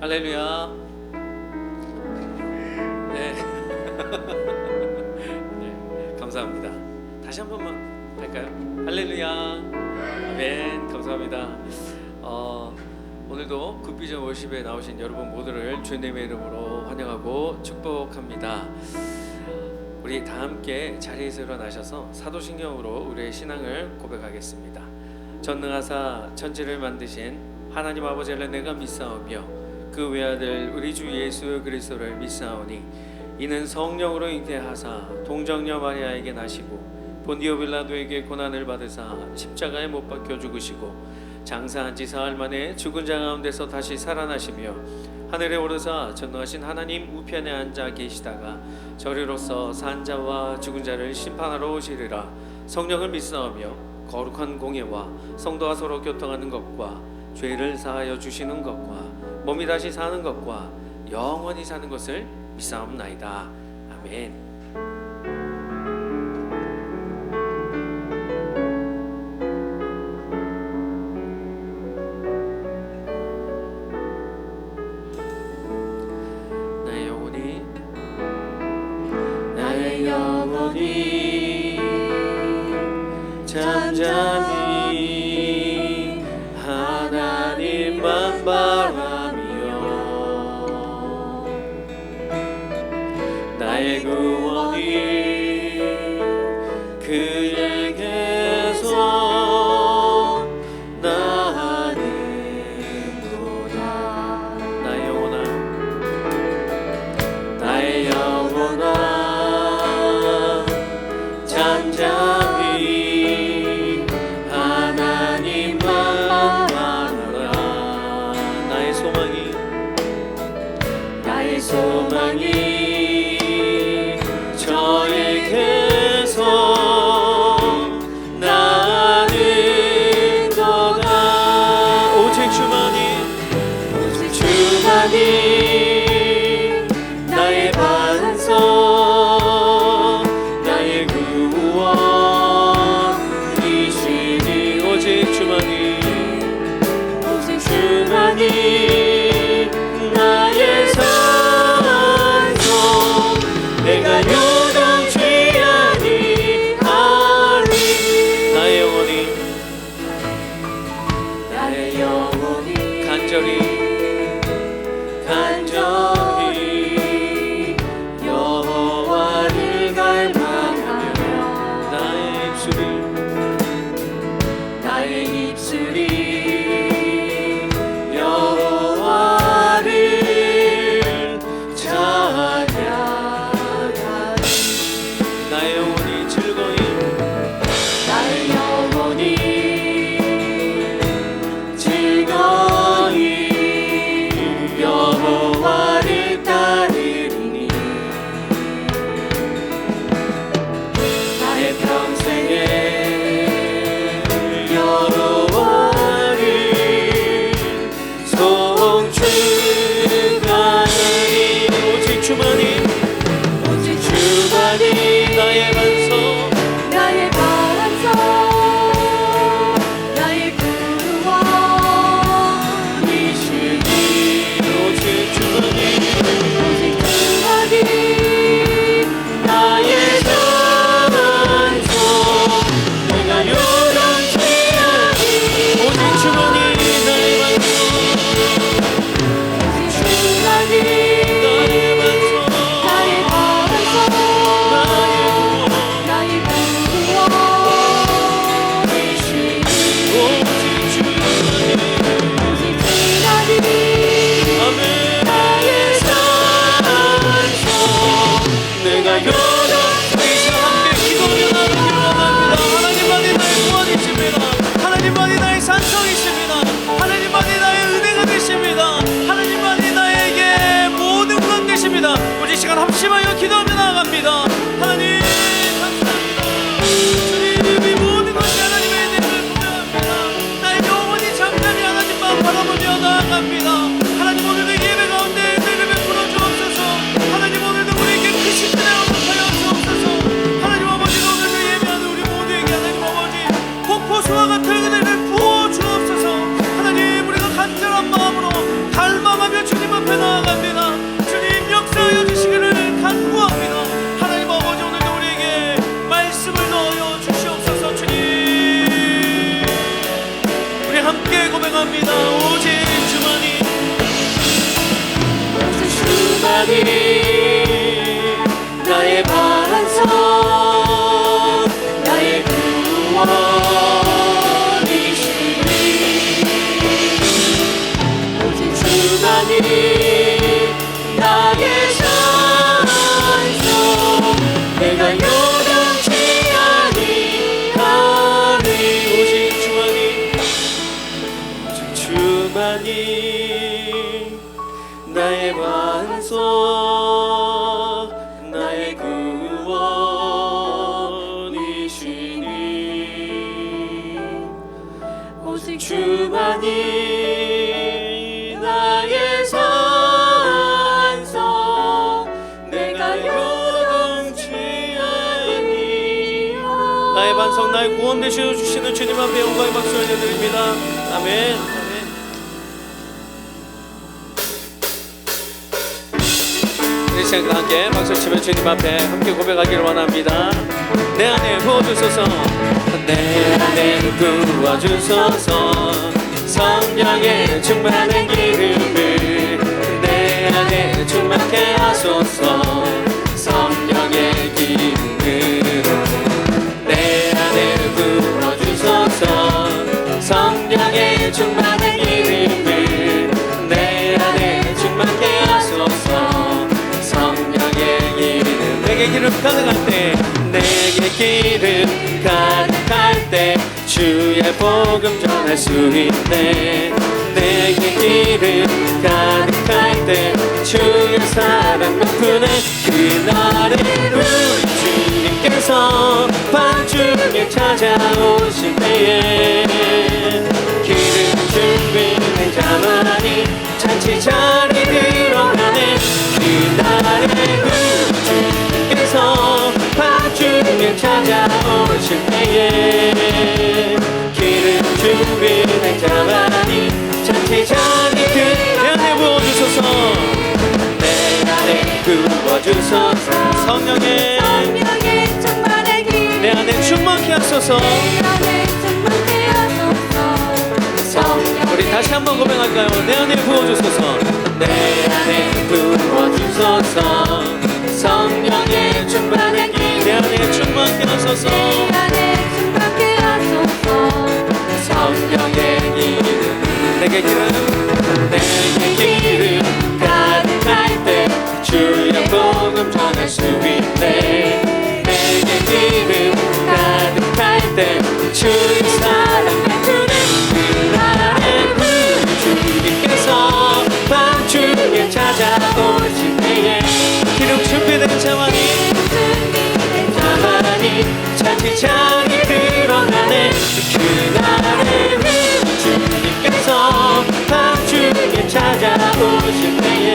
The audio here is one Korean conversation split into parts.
할렐루야. 네. 네, 감사합니다. 다시 한 번만 할까요? 할렐루야. 아멘. 감사합니다. 오늘도 굿비전 월십에 나오신 여러분 모두를 주님의 이름으로 환영하고 축복합니다. 우리 다 함께 자리에서 일어나셔서 사도신경으로 우리의 신앙을 고백하겠습니다. 전능하사 천지를 만드신 하나님 아버지를 내가 믿사오며 그 외아들 우리 주 예수 그리스도를 믿사오니 이는 성령으로 잉태하사 동정녀 마리아에게 나시고 본디오 빌라도에게 고난을 받으사 십자가에 못 박혀 죽으시고 장사한 지 사흘 만에 죽은 자 가운데서 다시 살아나시며 하늘에 오르사 전능하신 하나님 우편에 앉아 계시다가 저리로서 산 자와 죽은 자를 심판하러 오시리라. 성령을 믿사오며 거룩한 공예와 성도와 서로 교통하는 것과 죄를 사하여 주시는 것과 몸이 다시 사는 것과 영원히 사는 것을 믿사옵나이다. 아멘. 나의 영혼이 잠잠히 하나님만 바라며 나의 구원이 그에게서 나는도다. 나의 영혼아, 나의 영혼아 잠잠히 하나님만 바라라. 나의 소망이 저에게서 나는도다. 오직 주만이 나의 반석 나의 구원이시니. 오직 주만이 나의 산소 내가 요동치 아니하리. 나의 영혼이 간절히 여호와를 갈망하며 나의 입술이 여호와를 찬양하리. 나의 영혼이 즐거이 여호와를 따르리니. 나의 평생에 여호와를 주만이 나의 반석 나의 구원이시니 오직 주만이 나의 산소 내가 요동치 아니하리 오직 주만이 나의 반석 나의 구원이시니 오직 주만이 나의 산성 내가 요동치 아니하리 나의 반석 나의 구원 되시어 주시는 주님 앞에 영광의 박수 올려드립니다. 아멘. 이 시간과 함께 박수치며 주님 앞에 함께 고백하기를 원합니다. 내 안에 부어주소서 내 안에 부어주소서 성령의 충만한 기름을 내 안에 충만케 하소서 성령의 기름으로 내 안에 부어주소서 성령의 충만한 기름을 내 안에 충만케 하소서 성령의 기름 내게 기름 가득할 때 내게 기름 가득할 때 주의 복음 전할 수 있네 내게 기름 가득할 때 주의 사랑 높으네 그날에 우리 주님께서 밤중에 찾아오실 때에 기름 준비된 자만이 잔치 자리 들어가네 그날에 우리 주님께서 밤중에 찾아오실 때에 기름 준비된 자만이 잔치 자리 내 안에 부어주소서 내 안에 부어주소서 성령의 충만한 기름 내 안에 충만케 하소서 우리 다시 한번 고백할까요? 내 안에 부어주소서 내 안에 부어주소서 성령의 충만한 기름 내 안에 충만케 하소서 성령의 기름 내게 기름 가득할 때 주의 복음 전할 수 있네 내게 기름 가득할 때 주의 사랑 베푸네 그날에 우리 주님께서 밤중에 찾아오실 때에 기름 준비된 자만이 잔치 자리 드러나네 그날에 우리 주님께서 밤중에 찾아오실 때에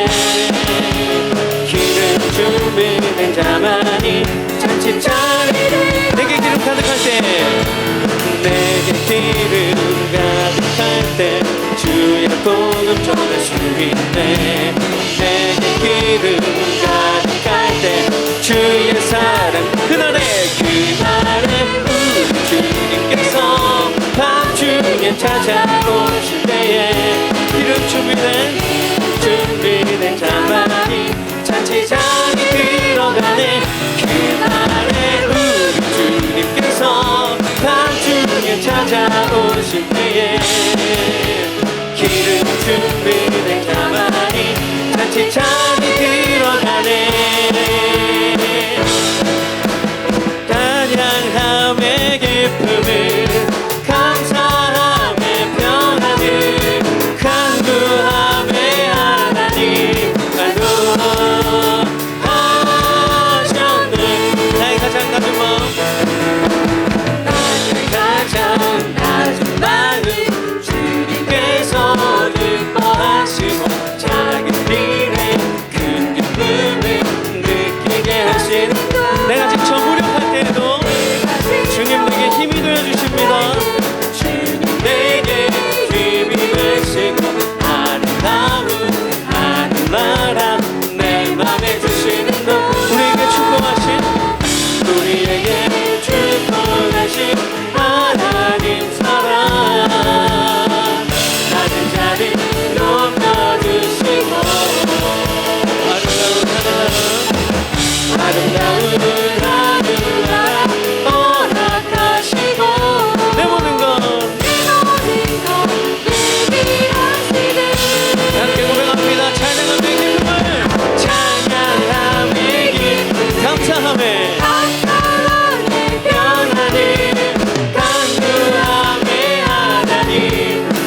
기름 준비된 자만이 잔치 자리를 내게 기름 가득할 때 내게 기름 가득할 때 주의 복음 전할 수 있네 내게 기름 가득할 때 주의 사랑 그날에 우리 주님께서 밤중에 찾아오실 때에 기름 준비된 자만이 잔치 자리 들어가네 그날에 우리 주님께서 밤중에 찾아오실 때에 기름 준비된 자만이 잔치 자리 들어가네 찬양함의 기쁨을 감사함의 평안을 간구함의 하나님 간구하셨네 나의 가장 낮은 마음 나의 가장 낮은 마음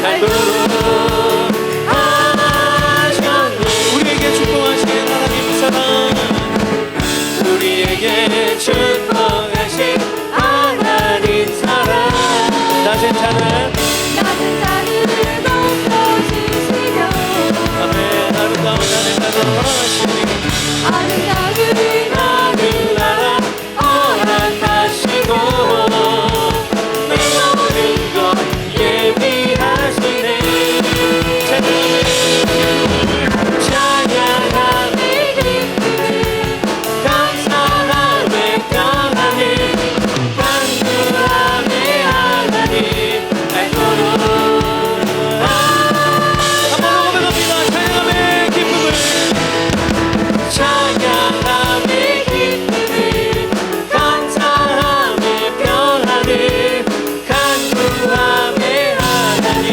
알도록 하셨네. 우리에게 축복하신 하나님 사랑, 우리에게 축복하신 하나님 사랑. 낮은 산을 높여주시며 아멘. 아름다운 하늘나라 허락하시니 아름다운 하늘나라 허락하시고 내 모든 것 예비하시네. 찬양함의 기쁨을 감사함의 평안을 간구함의 하나님 알도록 한번 고백합니다. 찬양함의 기쁨을 찬양함의 기쁨을 감사함의 평안을 간구함의 하나님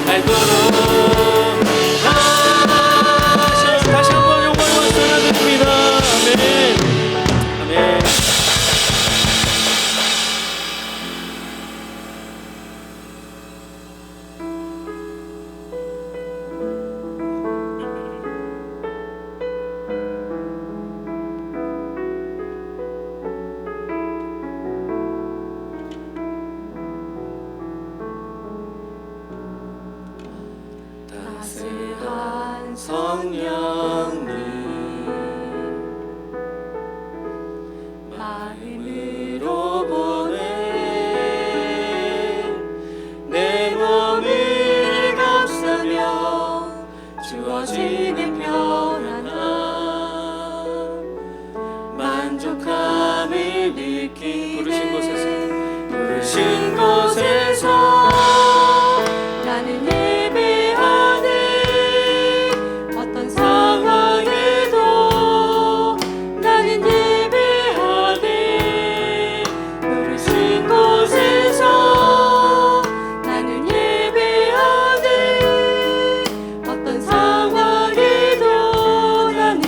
알도록 하셔. 다시 한번 영광과 전하드립니다. 아멘. 아멘. 따스한 성령님 마음으로 보내 내 몸을 감싸며 주어지는 평안함 만족함을 느끼네. 부르신 곳에서 나는 예배하네. 어떤 상황에도 나는 예배하네. 부르신 곳에서 나는 예배하네. 어떤 상황에도 나는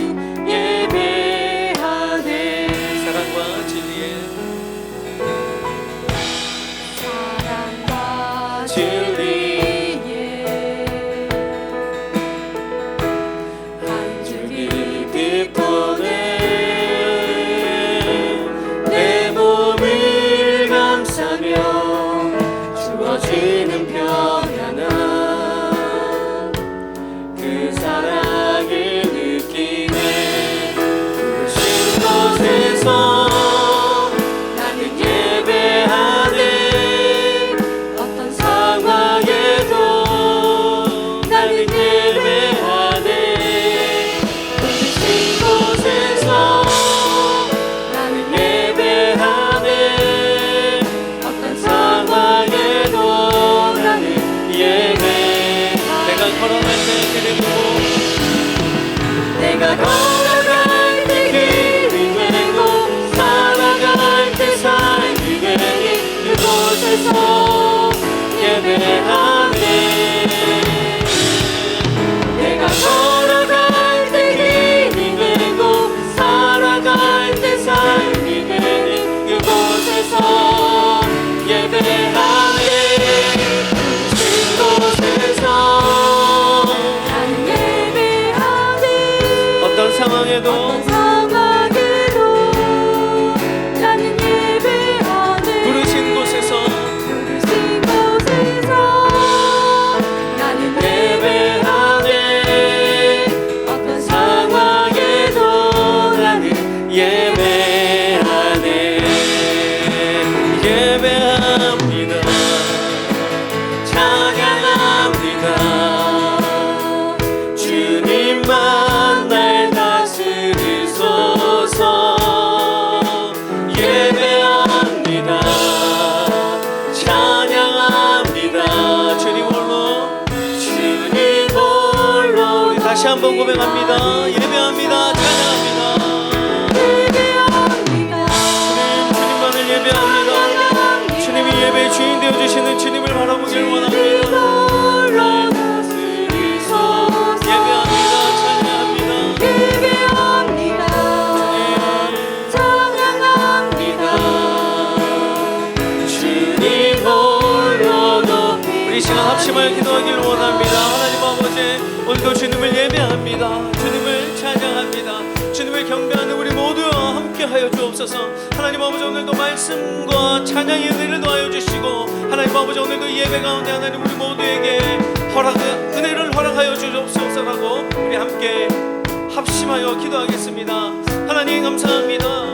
예배하네. 사랑과 진리의 한 줄기 빛 보내 내 몸을 감싸며 주어지는 평안함 그 사랑을 느끼네. 부르신 곳에서 나는 예배하네. 어떤 상황에도 나는 예배하네. 부르신 곳에서 나는 예배하네. 어떤 상황에도 나는 예배하네. 내가 걸어갈 때 길을 보고 내가 걸어갈 때 길을 내고 살아갈 때 삶이 되니 그곳에서 예배하네. 내가 걸어갈 때 길이 되고 살아갈 때 삶이 되니 그곳에서 예배하네. 그 곳에서 나는 예배하네. 어떤 상황에도 나는 예배하네. 부르신 곳에서 나는 예배하네. 어떤 상황에도 나는 예배하네. 예배합니다. 찬양합니다. 주님만 날 다스리소서. 예배합니다. 찬양합니다. 주님 홀로 우리 다시 한번 고백합니다. 예배합니다. 찬양합니다. 주님만을 예배합니다. 주님이 예배의 주인 되어주시는 주님을 바라보길 원합니다. 예배합니다. 찬양합니다. 주님 홀로 높이 우리 시간 합심을 주여 기도하기를 원합니다. 하나님 아버지, 오늘도 주님을 예배합니다. 주님을 찬양합니다. 주님을 경배하는 우리 모두와 함께하여 주옵소서. 하나님 아버지, 오늘도 말씀과 찬양의 은혜를 더하여 주시고, 하나님 아버지, 오늘도 예배 가운데 하나님 우리 모두에게 은혜를 허락하여 주옵소서라고 우리 함께 합심하여 기도하겠습니다. 하나님 감사합니다.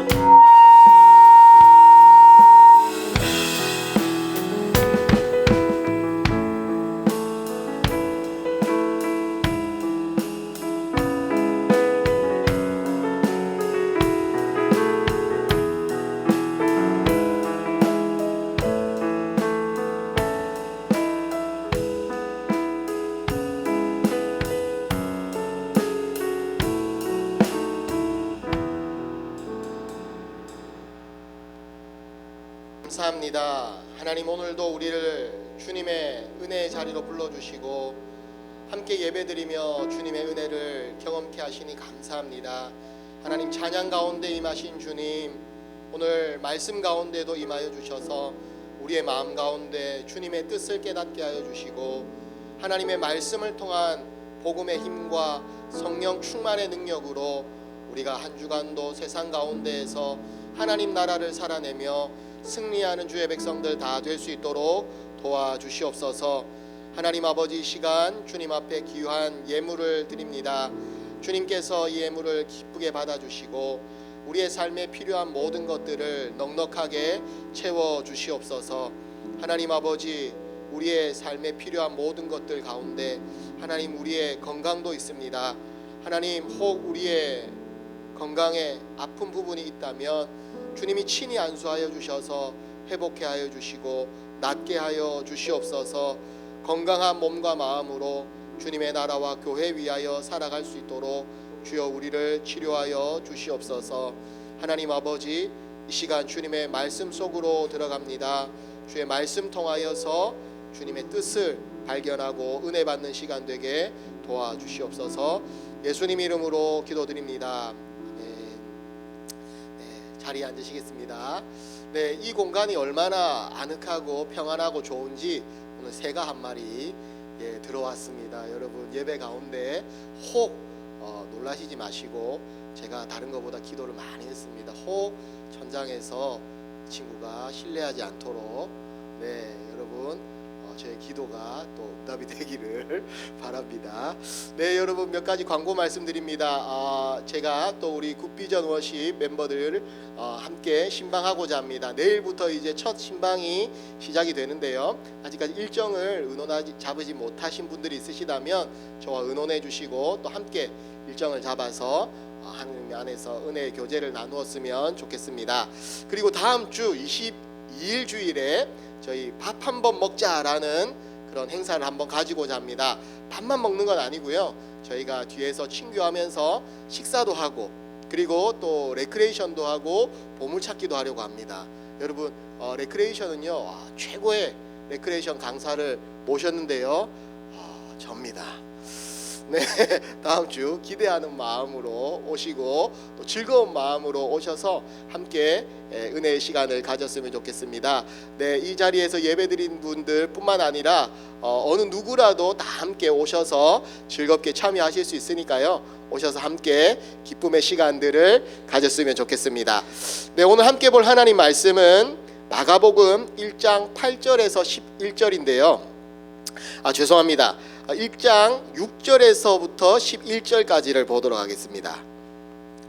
감사합니다. 하나님, 오늘도 우리를 주님의 은혜의 자리로 불러주시고 함께 예배드리며 주님의 은혜를 경험케 하시니 감사합니다. 하나님, 찬양 가운데 임하신 주님, 오늘 말씀 가운데도 임하여 주셔서 우리의 마음 가운데 주님의 뜻을 깨닫게 하여 주시고, 하나님의 말씀을 통한 복음의 힘과 성령 충만의 능력으로 우리가 한 주간도 세상 가운데에서 하나님 나라를 살아내며 승리하는 주의 백성들 다 될 수 있도록 도와주시옵소서. 하나님 아버지, 이 시간 주님 앞에 귀한 예물을 드립니다. 주님께서 이 예물을 기쁘게 받아주시고 우리의 삶에 필요한 모든 것들을 넉넉하게 채워주시옵소서. 하나님 아버지, 우리의 삶에 필요한 모든 것들 가운데 하나님, 우리의 건강도 있습니다. 하나님, 혹 우리의 건강에 아픈 부분이 있다면 주님이 친히 안수하여 주셔서 회복케 하여 주시고 낫게 하여 주시옵소서. 건강한 몸과 마음으로 주님의 나라와 교회 위하여 살아갈 수 있도록 주여 우리를 치료하여 주시옵소서. 하나님 아버지, 이 시간 주님의 말씀 속으로 들어갑니다. 주의 말씀 통하여서 주님의 뜻을 발견하고 은혜 받는 시간 되게 도와주시옵소서. 예수님 이름으로 기도드립니다. 자리에 앉으시겠습니다. 네, 이 공간이 얼마나 아늑하고 평안하고 좋은지 오늘 새가 한 마리 들어왔습니다. 여러분, 예배 가운데 혹 놀라시지 마시고, 제가 다른 것보다 기도를 많이 했습니다. 혹 천장에서 친구가 실례하지 않도록, 네, 여러분, 저의 기도가 또 응답이 되기를 바랍니다. 네, 여러분, 몇 가지 광고 말씀드립니다. 제가 또 우리 굿비전 워십 멤버들 함께 신방하고자 합니다. 내일부터 이제 첫 신방이 시작이 되는데요. 아직까지 일정을 잡으지 못하신 분들이 있으시다면 저와 의논해 주시고 또 함께 일정을 잡아서 하나님 안에서 은혜의 교제를 나누었으면 좋겠습니다. 그리고 다음 주 22일 주일에 저희 밥 한번 먹자라는 그런 행사를 한번 가지고자 합니다. 밥만 먹는 건 아니고요. 저희가 뒤에서 친교하면서 식사도 하고, 그리고 또 레크레이션도 하고 보물찾기도 하려고 합니다. 여러분, 레크레이션은요, 최고의 레크레이션 강사를 모셨는데요, 접니다. 네, 다음 주 기대하는 마음으로 오시고 또 즐거운 마음으로 오셔서 함께 은혜의 시간을 가졌으면 좋겠습니다. 네, 이 자리에서 예배드린 분들 뿐만 아니라 어느 누구라도 다 함께 오셔서 즐겁게 참여하실 수 있으니까요, 오셔서 함께 기쁨의 시간들을 가졌으면 좋겠습니다. 네, 오늘 함께 볼 하나님 말씀은 마가복음 1장 8절에서 11절인데요. 죄송합니다. 1장 6절에서부터 11절까지를 보도록 하겠습니다.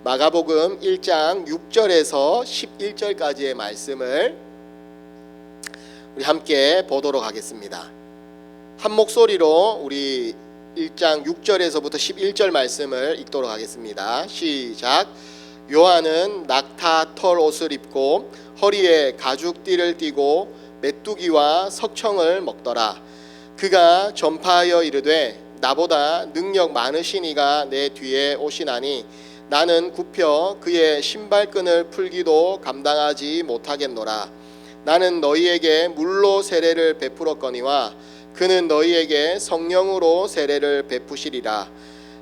마가복음 1장 6절에서 11절까지의 말씀을 우리 함께 보도록 하겠습니다. 한 목소리로 우리 1장 6절에서부터 11절 말씀을 읽도록 하겠습니다. 시작. 요한은 낙타 털 옷을 입고 허리에 가죽띠를 띠고 메뚜기와 석청을 먹더라. 그가 전파하여 이르되 나보다 능력 많으신 이가 내 뒤에 오시나니 나는 굽혀 그의 신발끈을 풀기도 감당하지 못하겠노라. 나는 너희에게 물로 세례를 베풀었거니와 그는 너희에게 성령으로 세례를 베푸시리라.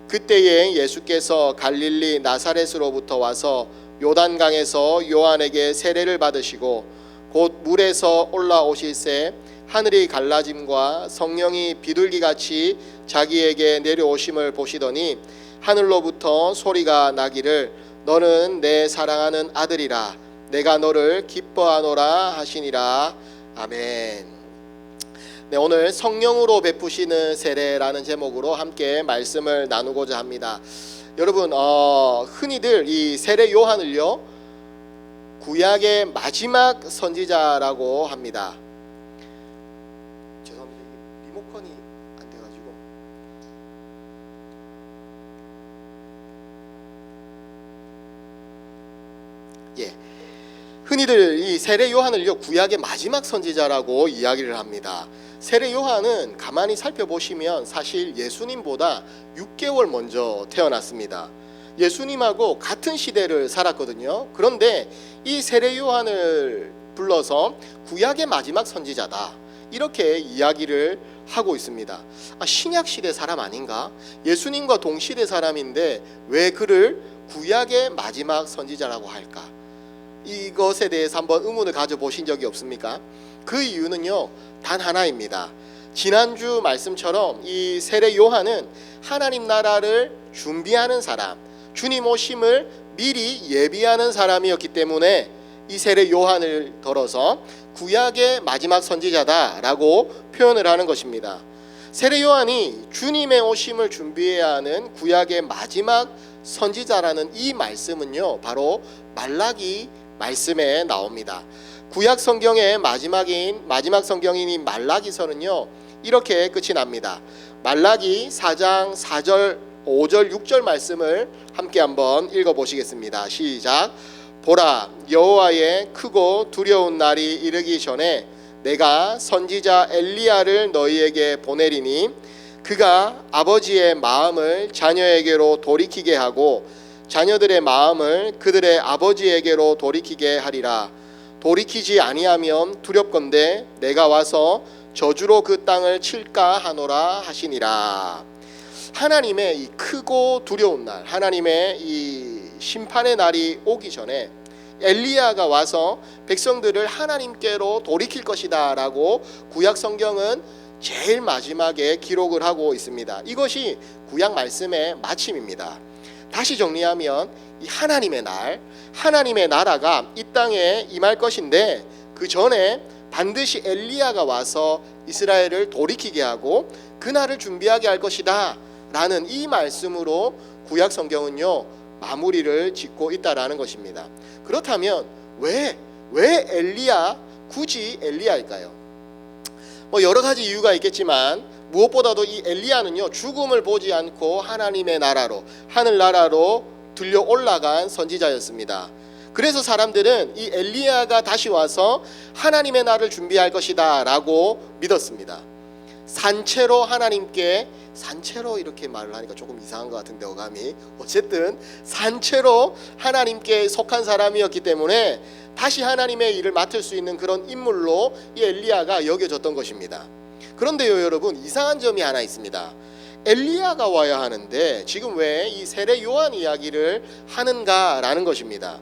그때에 예수께서 갈릴리 나사렛으로부터 와서 요단강에서 요한에게 세례를 받으시고 곧 물에서 올라오실새 하늘이 갈라짐과 성령이 비둘기같이 자기에게 내려오심을 보시더니 하늘로부터 소리가 나기를 너는 내 사랑하는 아들이라 내가 너를 기뻐하노라 하시니라. 아멘. 네, 오늘 성령으로 베푸시는 세례라는 제목으로 함께 말씀을 나누고자 합니다. 여러분, 흔히들 이 세례 요한을요 구약의 마지막 선지자라고 합니다. 죄송합니다. 리모컨이 안 돼가지고. 예, 흔히들 이 세례 요한을요 구약의 마지막 선지자라고 이야기를 합니다. 세례 요한은 가만히 살펴보시면 사실 예수님보다 6개월 먼저 태어났습니다. 예수님하고 같은 시대를 살았거든요. 그런데 이 세례 요한을 불러서 구약의 마지막 선지자다 이렇게 이야기를 하고 있습니다. 신약 시대 사람 아닌가? 예수님과 동시대 사람인데 왜 그를 구약의 마지막 선지자라고 할까? 이것에 대해서 한번 의문을 가져보신 적이 없습니까? 그 이유는요 단 하나입니다. 지난주 말씀처럼 이 세례 요한은 하나님 나라를 준비하는 사람, 주님 오심을 미리 예비하는 사람이었기 때문에 이 세례 요한을 덜어서 구약의 마지막 선지자다라고 표현을 하는 것입니다. 세례 요한이 주님의 오심을 준비해야 하는 구약의 마지막 선지자라는 이 말씀은요 바로 말라기 말씀에 나옵니다. 구약 성경의 마지막 성경인 말라기서는요 이렇게 끝이 납니다. 말라기 4장 4절 5절 6절 말씀을 함께 한번 읽어보시겠습니다. 시작. 보라, 여호와의 크고 두려운 날이 이르기 전에 내가 선지자 엘리야를 너희에게 보내리니 그가 아버지의 마음을 자녀에게로 돌이키게 하고 자녀들의 마음을 그들의 아버지에게로 돌이키게 하리라. 돌이키지 아니하면 두렵건대 내가 와서 저주로 그 땅을 칠까 하노라 하시니라. 하나님의 이 크고 두려운 날, 하나님의 이 심판의 날이 오기 전에 엘리야가 와서 백성들을 하나님께로 돌이킬 것이다 라고 구약 성경은 제일 마지막에 기록을 하고 있습니다. 이것이 구약 말씀의 마침입니다. 다시 정리하면 이 하나님의 날, 하나님의 나라가 이 땅에 임할 것인데 그 전에 반드시 엘리야가 와서 이스라엘을 돌이키게 하고 그날을 준비하게 할 것이다 라는 이 말씀으로 구약 성경은요 마무리를 짓고 있다라는 것입니다. 그렇다면 왜 엘리야, 굳이 엘리야일까요? 여러 가지 이유가 있겠지만 무엇보다도 이 엘리야는요 죽음을 보지 않고 하나님의 나라로, 하늘나라로 들려 올라간 선지자였습니다. 그래서 사람들은 이 엘리야가 다시 와서 하나님의 나라를 준비할 것이다 라고 믿었습니다. 산채로 하나님께, 산채로 이렇게 말을 하니까 조금 이상한 것 같은데 어감이, 어쨌든 산채로 하나님께 속한 사람이었기 때문에 다시 하나님의 일을 맡을 수 있는 그런 인물로 이 엘리야가 여겨졌던 것입니다. 그런데요 여러분, 이상한 점이 하나 있습니다. 엘리야가 와야 하는데 지금 왜 이 세례 요한 이야기를 하는가라는 것입니다.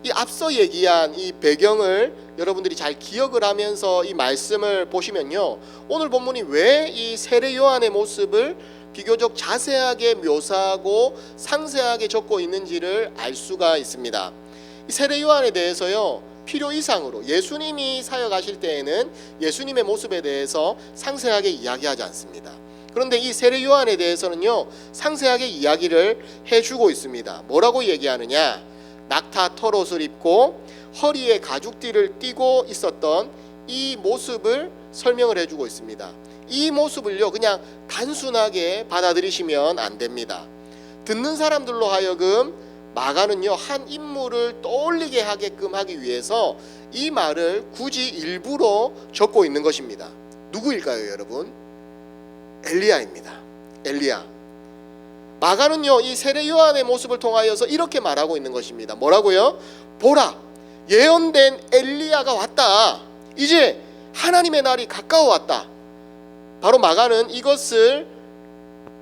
이 앞서 얘기한 이 배경을 여러분들이 잘 기억을 하면서 이 말씀을 보시면요, 오늘 본문이 왜 이 세례 요한의 모습을 비교적 자세하게 묘사하고 상세하게 적고 있는지를 알 수가 있습니다. 이 세례 요한에 대해서요 필요 이상으로 예수님이 사역하실 때에는 예수님의 모습에 대해서 상세하게 이야기하지 않습니다. 그런데 이 세례 요한에 대해서는요 상세하게 이야기를 해주고 있습니다. 뭐라고 얘기하느냐? 낙타 털옷을 입고 허리에 가죽띠를 띠고 있었던 이 모습을 설명을 해주고 있습니다. 이 모습을요 그냥 단순하게 받아들이시면 안 됩니다. 듣는 사람들로 하여금 마가는요 한 인물을 떠올리게 하게끔 하기 위해서 이 말을 굳이 일부러 적고 있는 것입니다. 누구일까요 여러분? 엘리야입니다. 엘리야. 마가는요 이 세례 요한의 모습을 통하여서 이렇게 말하고 있는 것입니다. 뭐라고요? 보라, 예언된 엘리야가 왔다. 이제 하나님의 날이 가까워왔다. 바로 마가는 이것을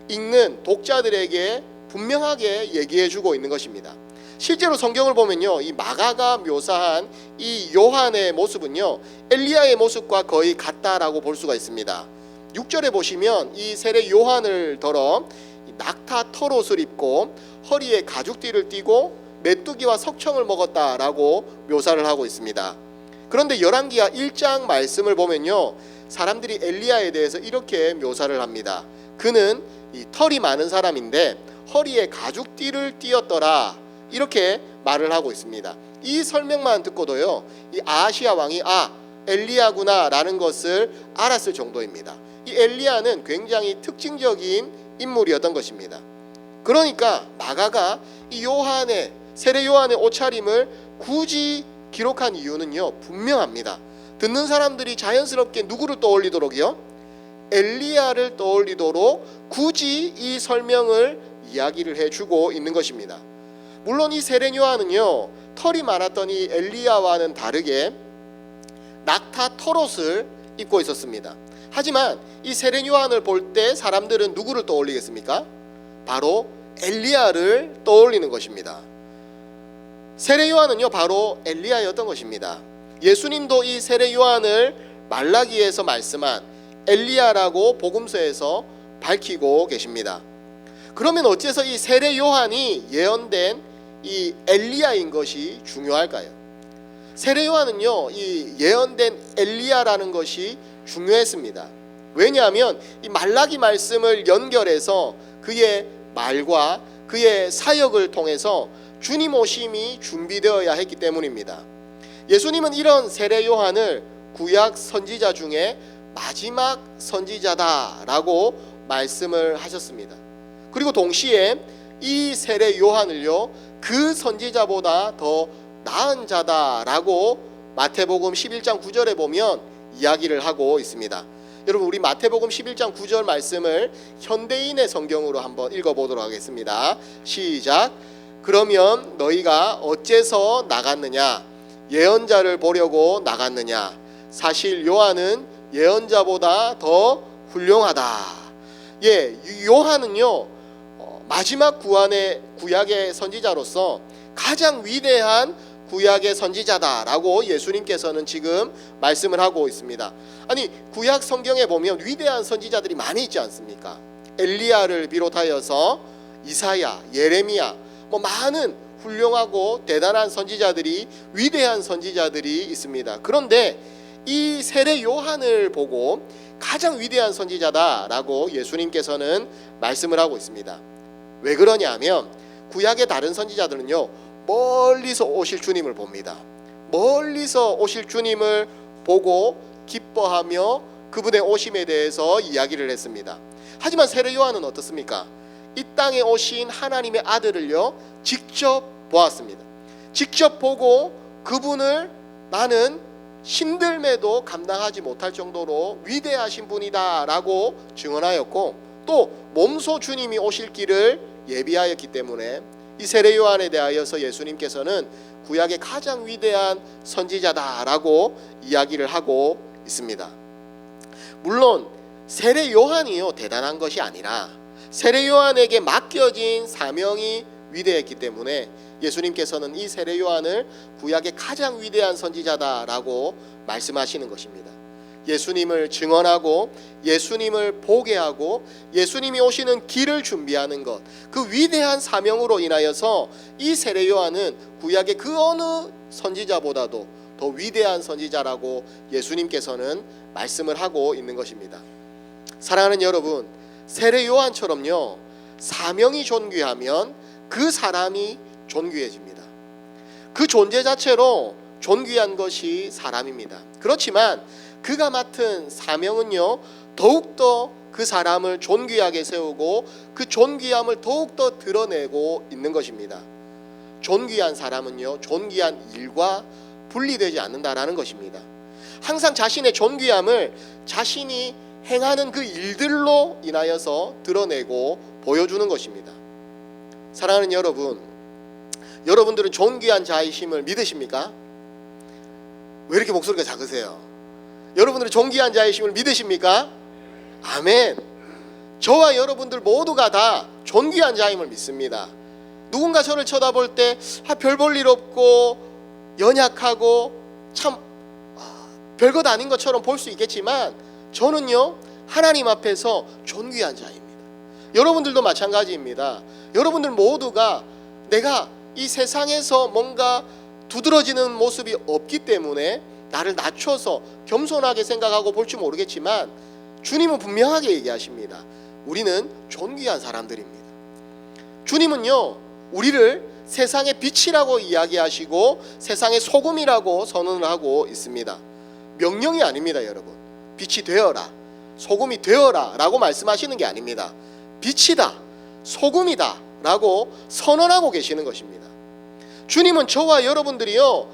읽는 독자들에게 분명하게 얘기해 주고 있는 것입니다. 실제로 성경을 보면요, 이 마가가 묘사한 이 요한의 모습은요, 엘리야의 모습과 거의 같다라고 볼 수가 있습니다. 6절에 보시면 이 세례 요한을 더러 낙타 털옷을 입고 허리에 가죽띠를 띠고 메뚜기와 석청을 먹었다라고 묘사를 하고 있습니다. 그런데 열왕기하 1장 말씀을 보면요, 사람들이 엘리야에 대해서 이렇게 묘사를 합니다. 그는 이 털이 많은 사람인데 허리에 가죽띠를 띠었더라, 이렇게 말을 하고 있습니다. 이 설명만 듣고도요, 이 아하시야 왕이 엘리야구나 라는 것을 알았을 정도입니다. 이 엘리야는 굉장히 특징적인 인물이었던 것입니다. 그러니까 마가가 이 세례 요한의 옷차림을 굳이 기록한 이유는요, 분명합니다. 듣는 사람들이 자연스럽게 누구를 떠올리도록요? 엘리야를 떠올리도록 굳이 이 설명을 이야기를 해주고 있는 것입니다. 물론 이 세례 요한은요, 털이 많았던 이 엘리야와는 다르게 낙타 털옷을 입고 있었습니다. 하지만 이 세례 요한을 볼 때 사람들은 누구를 떠올리겠습니까? 바로 엘리야를 떠올리는 것입니다. 세례 요한은요, 바로 엘리야였던 것입니다. 예수님도 이 세례 요한을 말라기에서 말씀한 엘리야라고 복음서에서 밝히고 계십니다. 그러면 어째서 이 세례 요한이 예언된 이 엘리야인 것이 중요할까요? 세례 요한은요, 이 예언된 엘리야라는 것이 중요했습니다. 왜냐하면 이 말라기 말씀을 연결해서 그의 말과 그의 사역을 통해서 주님 오심이 준비되어야 했기 때문입니다. 예수님은 이런 세례 요한을 구약 선지자 중에 마지막 선지자다라고 말씀을 하셨습니다. 그리고 동시에 이 세례 요한을요, 그 선지자보다 더 나은 자다라고 마태복음 11장 9절에 보면 이야기를 하고 있습니다. 여러분, 우리 마태복음 11장 9절 말씀을 현대인의 성경으로 한번 읽어보도록 하겠습니다. 시작. 그러면 너희가 어째서 나갔느냐? 예언자를 보려고 나갔느냐? 사실 요한은 예언자보다 더 훌륭하다. 요한은요, 마지막 구약의 선지자로서 가장 위대한 구약의 선지자다라고 예수님께서는 지금 말씀을 하고 있습니다. 아니, 구약 성경에 보면 위대한 선지자들이 많이 있지 않습니까? 엘리야를 비롯하여서 이사야, 예레미야, 많은 훌륭하고 대단한 선지자들이, 위대한 선지자들이 있습니다. 그런데 이 세례 요한을 보고 가장 위대한 선지자다라고 예수님께서는 말씀을 하고 있습니다. 왜 그러냐 하면 구약의 다른 선지자들은요, 멀리서 오실 주님을 봅니다. 멀리서 오실 주님을 보고 기뻐하며 그분의 오심에 대해서 이야기를 했습니다. 하지만 세례 요한은 어떻습니까? 이 땅에 오신 하나님의 아들을요, 직접 보았습니다. 직접 보고 그분을 나는 힘들매도 감당하지 못할 정도로 위대하신 분이다라고 증언하였고, 또 몸소 주님이 오실 길을 예비하였기 때문에 이 세례 요한에 대하여서 예수님께서는 구약의 가장 위대한 선지자다라고 이야기를 하고 있습니다. 물론 세례 요한이요, 대단한 것이 아니라 세례 요한에게 맡겨진 사명이 위대했기 때문에 예수님께서는 이 세례 요한을 구약의 가장 위대한 선지자다라고 말씀하시는 것입니다. 예수님을 증언하고 예수님을 보게 하고 예수님이 오시는 길을 준비하는 것, 그 위대한 사명으로 인하여서 이 세례 요한은 구약의 그 어느 선지자보다도 더 위대한 선지자라고 예수님께서는 말씀을 하고 있는 것입니다. 사랑하는 여러분, 세례 요한처럼요, 사명이 존귀하면 그 사람이 존귀해집니다. 그 존재 자체로 존귀한 것이 사람입니다. 그렇지만 그가 맡은 사명은요, 더욱더 그 사람을 존귀하게 세우고 그 존귀함을 더욱더 드러내고 있는 것입니다. 존귀한 사람은요, 존귀한 일과 분리되지 않는다라는 것입니다. 항상 자신의 존귀함을 자신이 행하는 그 일들로 인하여서 드러내고 보여주는 것입니다. 사랑하는 여러분, 여러분들은 존귀한 자이심을 믿으십니까? 왜 이렇게 목소리가 작으세요? 여러분들은 존귀한 자이심을 믿으십니까? 아멘. 저와 여러분들 모두가 다 존귀한 자임을 믿습니다. 누군가 저를 쳐다볼 때 별 볼 일 없고 연약하고 참 별것 아닌 것처럼 볼 수 있겠지만 저는요 하나님 앞에서 존귀한 자입니다. 여러분들도 마찬가지입니다. 여러분들 모두가 내가 이 세상에서 뭔가 두드러지는 모습이 없기 때문에 나를 낮춰서 겸손하게 생각하고 볼지 모르겠지만 주님은 분명하게 얘기하십니다. 우리는 존귀한 사람들입니다. 주님은요 우리를 세상의 빛이라고 이야기하시고 세상의 소금이라고 선언을 하고 있습니다. 명령이 아닙니다. 여러분, 빛이 되어라, 소금이 되어라 라고 말씀하시는 게 아닙니다. 빛이다, 소금이다 라고 선언하고 계시는 것입니다. 주님은 저와 여러분들이요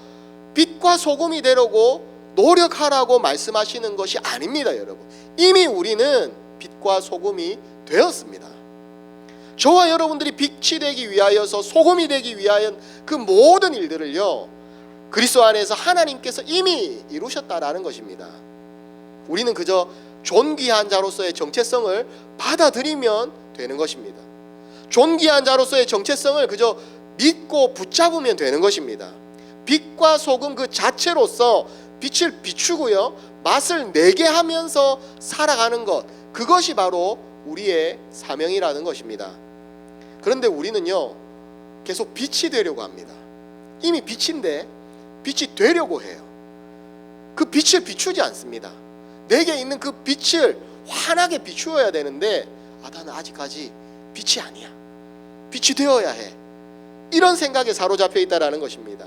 빛과 소금이 되려고 노력하라고 말씀하시는 것이 아닙니다. 여러분, 이미 우리는 빛과 소금이 되었습니다. 저와 여러분들이 빛이 되기 위하여서 소금이 되기 위하여 그 모든 일들을요 그리스도 안에서 하나님께서 이미 이루셨다라는 것입니다. 우리는 그저 존귀한 자로서의 정체성을 받아들이면 되는 것입니다. 존귀한 자로서의 정체성을 그저 믿고 붙잡으면 되는 것입니다. 빛과 소금 그 자체로서 빛을 비추고요 맛을 내게 하면서 살아가는 것, 그것이 바로 우리의 사명이라는 것입니다. 그런데 우리는요 계속 빛이 되려고 합니다. 이미 빛인데 빛이 되려고 해요. 그 빛을 비추지 않습니다. 내게 있는 그 빛을 환하게 비추어야 되는데 나는 아직까지 빛이 아니야, 빛이 되어야 해, 이런 생각에 사로잡혀 있다라는 것입니다.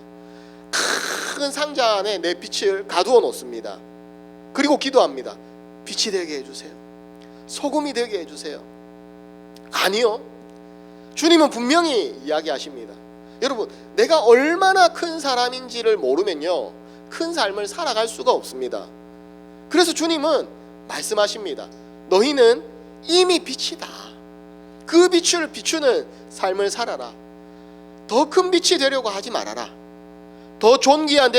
큰 상자 안에 내 빛을 가두어 놓습니다. 그리고 기도합니다. 빛이 되게 해주세요, 소금이 되게 해주세요. 아니요, 주님은 분명히 이야기하십니다. 여러분, 내가 얼마나 큰 사람인지를 모르면요 큰 삶을 살아갈 수가 없습니다. 그래서 주님은 말씀하십니다. 너희는 이미 빛이다. 그 빛을 비추는 삶을 살아라. 더 큰 빛이 되려고 하지 말아라. 더 존귀한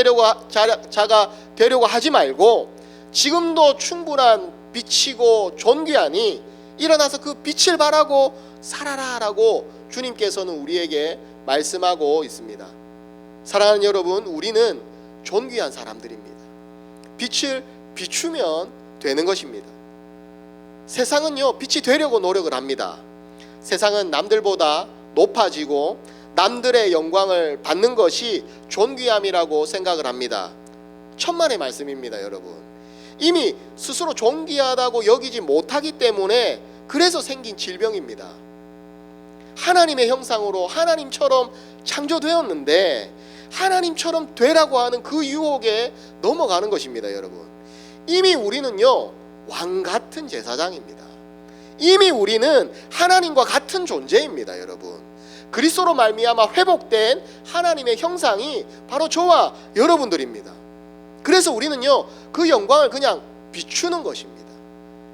자가 되려고 하지 말고 지금도 충분한 빛이고 존귀하니 일어나서 그 빛을 바라고 살아라 라고 주님께서는 우리에게 말씀하고 있습니다. 사랑하는 여러분, 우리는 존귀한 사람들입니다. 빛을 비추면 되는 것입니다. 세상은요 빛이 되려고 노력을 합니다. 세상은 남들보다 높아지고 남들의 영광을 받는 것이 존귀함이라고 생각을 합니다. 천만의 말씀입니다. 여러분, 이미 스스로 존귀하다고 여기지 못하기 때문에 그래서 생긴 질병입니다. 하나님의 형상으로 하나님처럼 창조되었는데 하나님처럼 되라고 하는 그 유혹에 넘어가는 것입니다. 여러분, 이미 우리는요 왕 같은 제사장입니다. 이미 우리는 하나님과 같은 존재입니다. 여러분, 그리스도로 말미암아 회복된 하나님의 형상이 바로 저와 여러분들입니다. 그래서 우리는요 그 영광을 그냥 비추는 것입니다.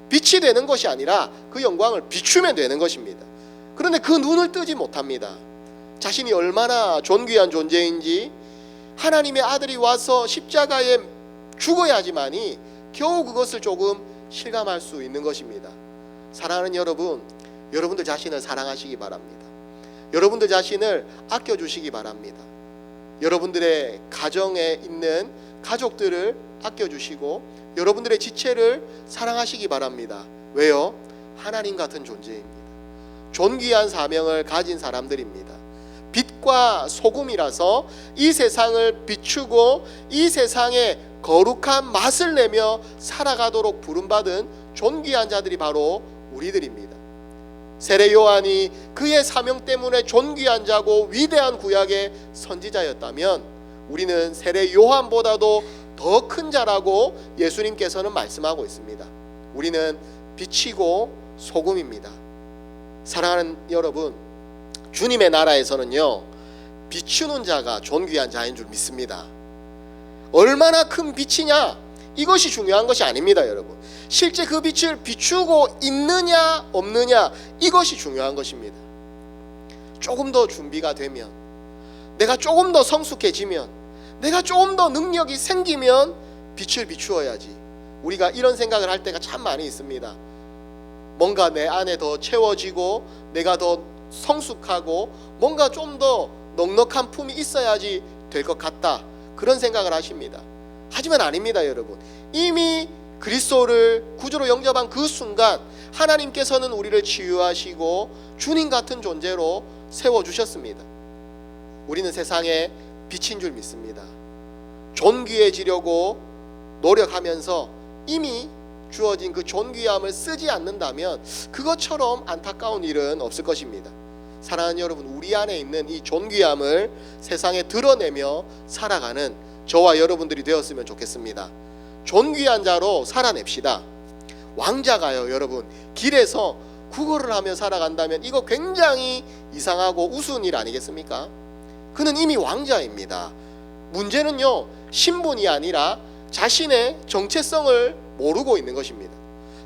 빛이 되는 것이 아니라 그 영광을 비추면 되는 것입니다. 그런데 그 눈을 뜨지 못합니다. 자신이 얼마나 존귀한 존재인지, 하나님의 아들이 와서 십자가에 죽어야지만이 겨우 그것을 조금 실감할 수 있는 것입니다. 사랑하는 여러분, 여러분들 자신을 사랑하시기 바랍니다. 여러분들 자신을 아껴주시기 바랍니다. 여러분들의 가정에 있는 가족들을 아껴주시고 여러분들의 지체를 사랑하시기 바랍니다. 왜요? 하나님 같은 존재입니다. 존귀한 사명을 가진 사람들입니다. 빛과 소금이라서 이 세상을 비추고 이 세상에 거룩한 맛을 내며 살아가도록 부름받은 존귀한 자들이 바로 우리들입니다. 세례 요한이 그의 사명 때문에 존귀한 자고 위대한 구약의 선지자였다면 우리는 세례 요한보다도 더 큰 자라고 예수님께서는 말씀하고 있습니다. 우리는 빛이고 소금입니다. 사랑하는 여러분, 주님의 나라에서는요 비추는 자가 존귀한 자인 줄 믿습니다. 얼마나 큰 빛이냐, 이것이 중요한 것이 아닙니다. 여러분, 실제 그 빛을 비추고 있느냐 없느냐, 이것이 중요한 것입니다. 조금 더 준비가 되면, 내가 조금 더 성숙해지면, 내가 조금 더 능력이 생기면 빛을 비추어야지. 우리가 이런 생각을 할 때가 참 많이 있습니다. 뭔가 내 안에 더 채워지고 내가 더 성숙하고 뭔가 좀 더 넉넉한 품이 있어야지 될 것 같다, 그런 생각을 하십니다. 하지만 아닙니다, 여러분. 이미 그리스도를 구주로 영접한 그 순간 하나님께서는 우리를 치유하시고 주님 같은 존재로 세워주셨습니다. 우리는 세상에 빛인 줄 믿습니다. 존귀해지려고 노력하면서 이미 주어진 그 존귀함을 쓰지 않는다면 그것처럼 안타까운 일은 없을 것입니다. 사랑하는 여러분, 우리 안에 있는 이 존귀함을 세상에 드러내며 살아가는 저와 여러분들이 되었으면 좋겠습니다. 존귀한 자로 살아냅시다. 왕자가요, 여러분, 길에서 구걸을 하며 살아간다면 이거 굉장히 이상하고 우스운 일 아니겠습니까? 그는 이미 왕자입니다. 문제는요, 신분이 아니라 자신의 정체성을 모르고 있는 것입니다.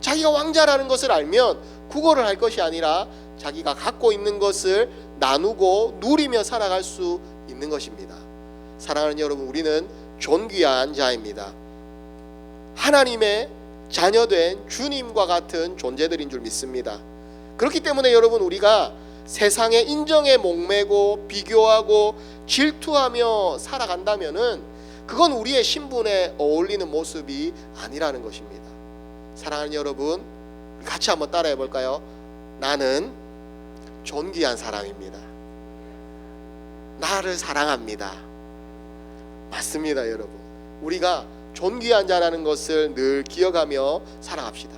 자기가 왕자라는 것을 알면 구걸을 할 것이 아니라 자기가 갖고 있는 것을 나누고 누리며 살아갈 수 있는 것입니다. 사랑하는 여러분, 우리는 존귀한 자입니다. 하나님의 자녀된 주님과 같은 존재들인 줄 믿습니다. 그렇기 때문에 여러분, 우리가 세상의 인정에 목매고 비교하고 질투하며 살아간다면은 그건 우리의 신분에 어울리는 모습이 아니라는 것입니다. 사랑하는 여러분, 같이 한번 따라해 볼까요? 나는 존귀한 사람입니다. 나를 사랑합니다. 맞습니다, 여러분. 우리가 존귀한 자라는 것을 늘 기억하며 살아갑시다.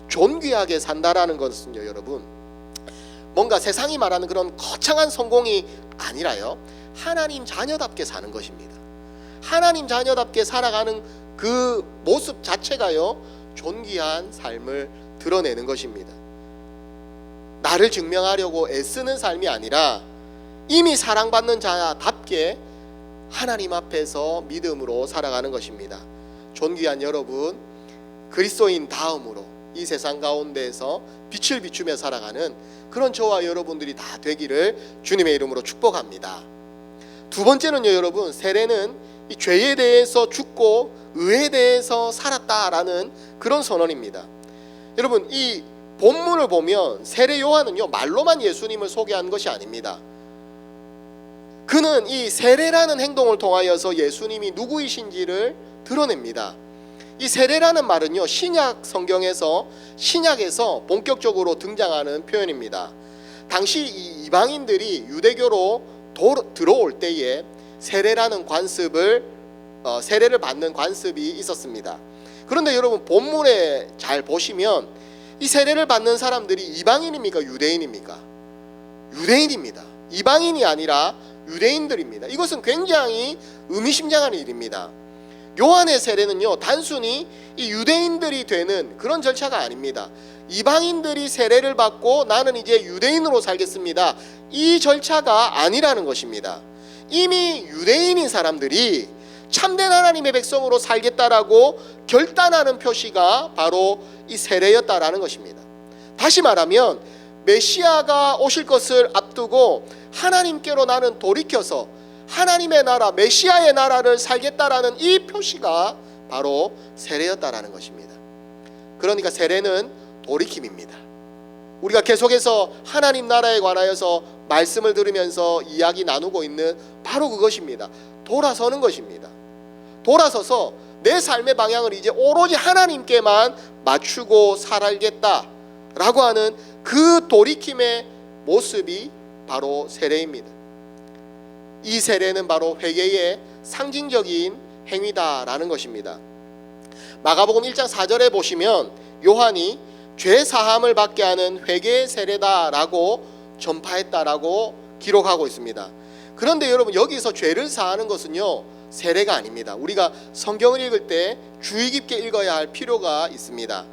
존귀하게 산다라는 것은요, 여러분, 뭔가 세상이 말하는 그런 거창한 성공이 아니라요, 하나님 자녀답게 사는 것입니다. 하나님 자녀답게 살아가는 그 모습 자체가요, 존귀한 삶을 드러내는 것입니다. 나를 증명하려고 애쓰는 삶이 아니라 이미 사랑받는 자답게 하나님 앞에서 믿음으로 살아가는 것입니다. 존귀한 여러분, 그리스도인 다음으로 이 세상 가운데에서 빛을 비추며 살아가는 그런 저와 여러분들이 다 되기를 주님의 이름으로 축복합니다. 두 번째는요, 여러분, 세례는 이 죄에 대해서 죽고 의에 대해서 살았다라는 그런 선언입니다. 여러분, 이 본문을 보면 세례 요한은요, 말로만 예수님을 소개한 것이 아닙니다. 그는 이 세례라는 행동을 통하여서 예수님이 누구이신지를 드러냅니다. 이 세례라는 말은요, 신약 성경에서, 신약에서 본격적으로 등장하는 표현입니다. 당시 이 이방인들이 유대교로 들어올 때에 세례라는 관습을 세례를 받는 관습이 있었습니다. 그런데 여러분, 본문에 잘 보시면 이 세례를 받는 사람들이 이방인입니까, 유대인입니까? 유대인입니다. 이방인이 아니라 유대인들입니다. 이것은 굉장히 의미심장한 일입니다. 요한의 세례는요, 단순히 이 유대인들이 되는 그런 절차가 아닙니다. 이방인들이 세례를 받고 나는 이제 유대인으로 살겠습니다, 이 절차가 아니라는 것입니다. 이미 유대인인 사람들이 참된 하나님의 백성으로 살겠다라고 결단하는 표시가 바로 이 세례였다라는 것입니다. 다시 말하면 메시아가 오실 것을 앞두고 하나님께로 나는 돌이켜서 하나님의 나라, 메시아의 나라를 살겠다라는 이 표시가 바로 세례였다라는 것입니다. 그러니까 세례는 돌이킴입니다. 우리가 계속해서 하나님 나라에 관하여서 말씀을 들으면서 이야기 나누고 있는 바로 그것입니다. 돌아서는 것입니다. 돌아서서 내 삶의 방향을 이제 오로지 하나님께만 맞추고 살겠다라고 하는 그 돌이킴의 모습이 바로 세례입니다. 이 세례는 바로 회개의 상징적인 행위다라는 것입니다. 마가복음 1장 4절에 보시면 요한이 죄 사함을 받게 하는 회개의 세례다라고 전파했다라고 기록하고 있습니다. 그런데 여러분, 여기서 죄를 사하는 것은요, 세례가 아닙니다. 우리가 성경을 읽을 때 주의 깊게 읽어야 할 필요가 있습니다.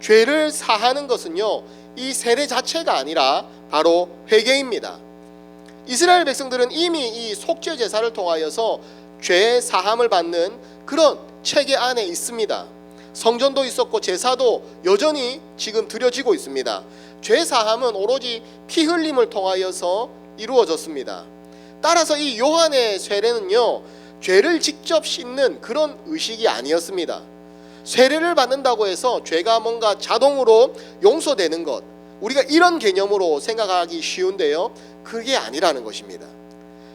죄를 사하는 것은요, 이 세례 자체가 아니라 바로 회개입니다. 이스라엘 백성들은 이미 이 속죄 제사를 통하여서 죄 사함을 받는 그런 체계 안에 있습니다. 성전도 있었고 제사도 여전히 지금 드려지고 있습니다. 죄 사함은 오로지 피 흘림을 통하여서 이루어졌습니다. 따라서 이 요한의 세례는요, 죄를 직접 씻는 그런 의식이 아니었습니다. 세례를 받는다고 해서 죄가 뭔가 자동으로 용서되는 것, 우리가 이런 개념으로 생각하기 쉬운데요, 그게 아니라는 것입니다.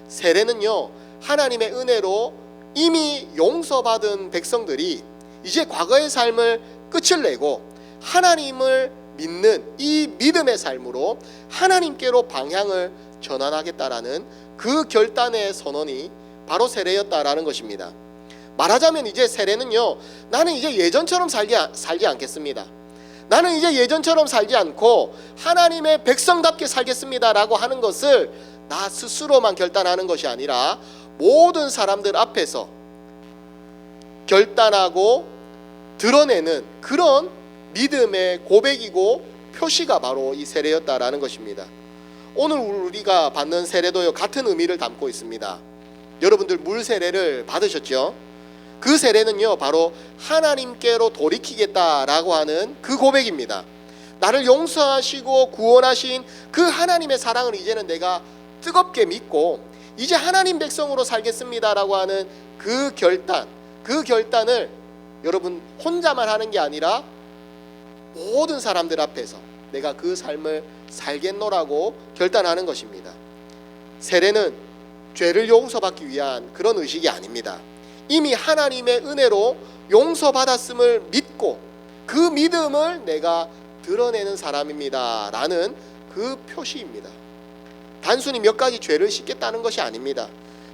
세례는요, 하나님의 은혜로 이미 용서받은 백성들이 이제 과거의 삶을 끝을 내고 하나님을 믿는 이 믿음의 삶으로 하나님께로 방향을 전환하겠다라는 그 결단의 선언이 바로 세례였다라는 것입니다. 말하자면 이제 세례는요, 나는 이제 예전처럼 살지 않겠습니다. 나는 이제 예전처럼 살지 않고 하나님의 백성답게 살겠습니다라고 하는 것을 나 스스로만 결단하는 것이 아니라 모든 사람들 앞에서 결단하고 드러내는 그런 믿음의 고백이고 표시가 바로 이 세례였다라는 것입니다. 오늘 우리가 받는 세례도요, 같은 의미를 담고 있습니다. 여러분들 물 세례를 받으셨죠? 그 세례는요, 바로 하나님께로 돌이키겠다라고 하는 그 고백입니다. 나를 용서하시고 구원하신 그 하나님의 사랑을 이제는 내가 뜨겁게 믿고 이제 하나님 백성으로 살겠습니다라고 하는 그 결단을 여러분 혼자만 하는 게 아니라 모든 사람들 앞에서 내가 그 삶을 살겠노라고 결단하는 것입니다. 세례는 죄를 용서받기 위한 그런 의식이 아닙니다. 이미 하나님의 은혜로 용서받았음을 믿고 그 믿음을 내가 드러내는 사람입니다 라는 그 표시입니다. 단순히 몇 가지 죄를 씻겠다는 것이 아닙니다.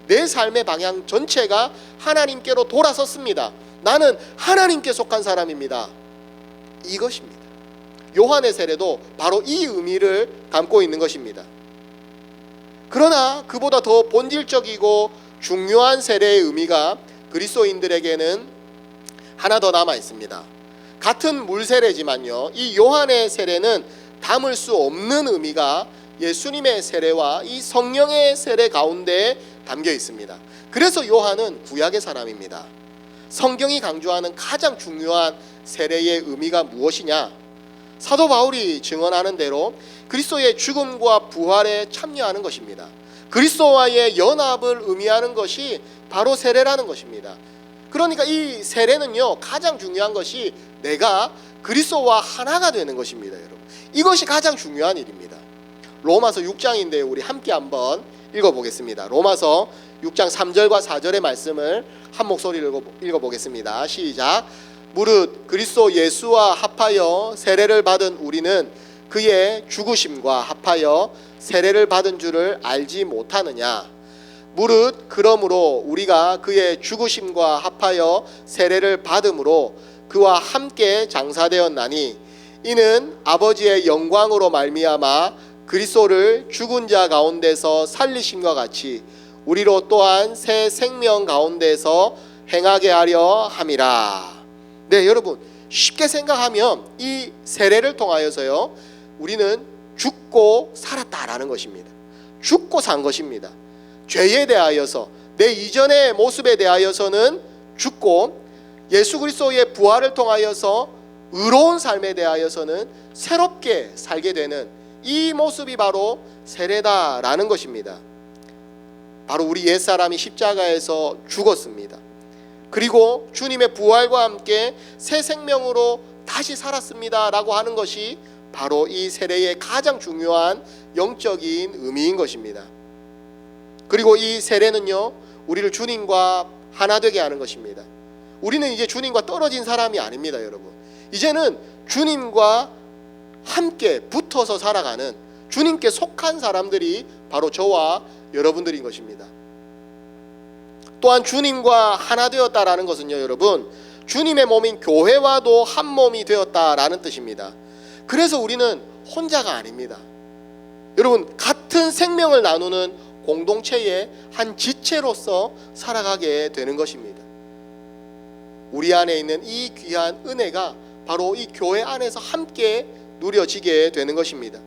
내 삶의 방향 전체가 하나님께로 돌아섰습니다. 나는 하나님께 속한 사람입니다. 이것입니다. 요한의 세례도 바로 이 의미를 담고 있는 것입니다. 그러나 그보다 더 본질적이고 중요한 세례의 의미가 그리스도인들에게는 하나 더 남아 있습니다. 같은 물 세례지만요, 이 요한의 세례는 담을 수 없는 의미가 예수님의 세례와 이 성령의 세례 가운데 담겨 있습니다. 그래서 요한은 구약의 사람입니다. 성경이 강조하는 가장 중요한 세례의 의미가 무엇이냐? 사도 바울이 증언하는 대로 그리스도의 죽음과 부활에 참여하는 것입니다. 그리스도와의 연합을 의미하는 것이 바로 세례라는 것입니다. 그러니까 이 세례는요, 가장 중요한 것이 내가 그리스도와 하나가 되는 것입니다. 여러분, 이것이 가장 중요한 일입니다. 로마서 6장인데 우리 함께 한번 읽어보겠습니다. 로마서 6장 3절과 4절의 말씀을 한 목소리로 읽어보겠습니다. 시작. 무릇 그리스도 예수와 합하여 세례를 받은 우리는 그의 죽으심과 합하여 세례를 받은 줄을 알지 못하느냐? 무릇 그러므로 우리가 그의 죽으심과 합하여 세례를 받음으로 그와 함께 장사되었나니 이는 아버지의 영광으로 말미암아 그리스도를 죽은 자 가운데서 살리심과 같이 우리로 또한 새 생명 가운데서 행하게 하려 함이라. 네, 여러분, 쉽게 생각하면 이 세례를 통하여서요, 우리는 죽고 살았다라는 것입니다. 죽고 산 것입니다. 죄에 대하여서, 내 이전의 모습에 대하여서는 죽고, 예수 그리스도의 부활을 통하여서 의로운 삶에 대하여서는 새롭게 살게 되는 이 모습이 바로 세례다라는 것입니다. 바로 우리 옛사람이 십자가에서 죽었습니다. 그리고 주님의 부활과 함께 새 생명으로 다시 살았습니다 라고 하는 것이 바로 이 세례의 가장 중요한 영적인 의미인 것입니다. 그리고 이 세례는요, 우리를 주님과 하나 되게 하는 것입니다. 우리는 이제 주님과 떨어진 사람이 아닙니다. 여러분, 이제는 주님과 함께 붙어서 살아가는, 주님께 속한 사람들이 바로 저와 여러분들인 것입니다. 또한 주님과 하나 되었다라는 것은요, 여러분, 주님의 몸인 교회와도 한 몸이 되었다라는 뜻입니다. 그래서 우리는 혼자가 아닙니다. 여러분, 같은 생명을 나누는 공동체의 한 지체로서 살아가게 되는 것입니다. 우리 안에 있는 이 귀한 은혜가 바로 이 교회 안에서 함께 누려지게 되는 것입니다.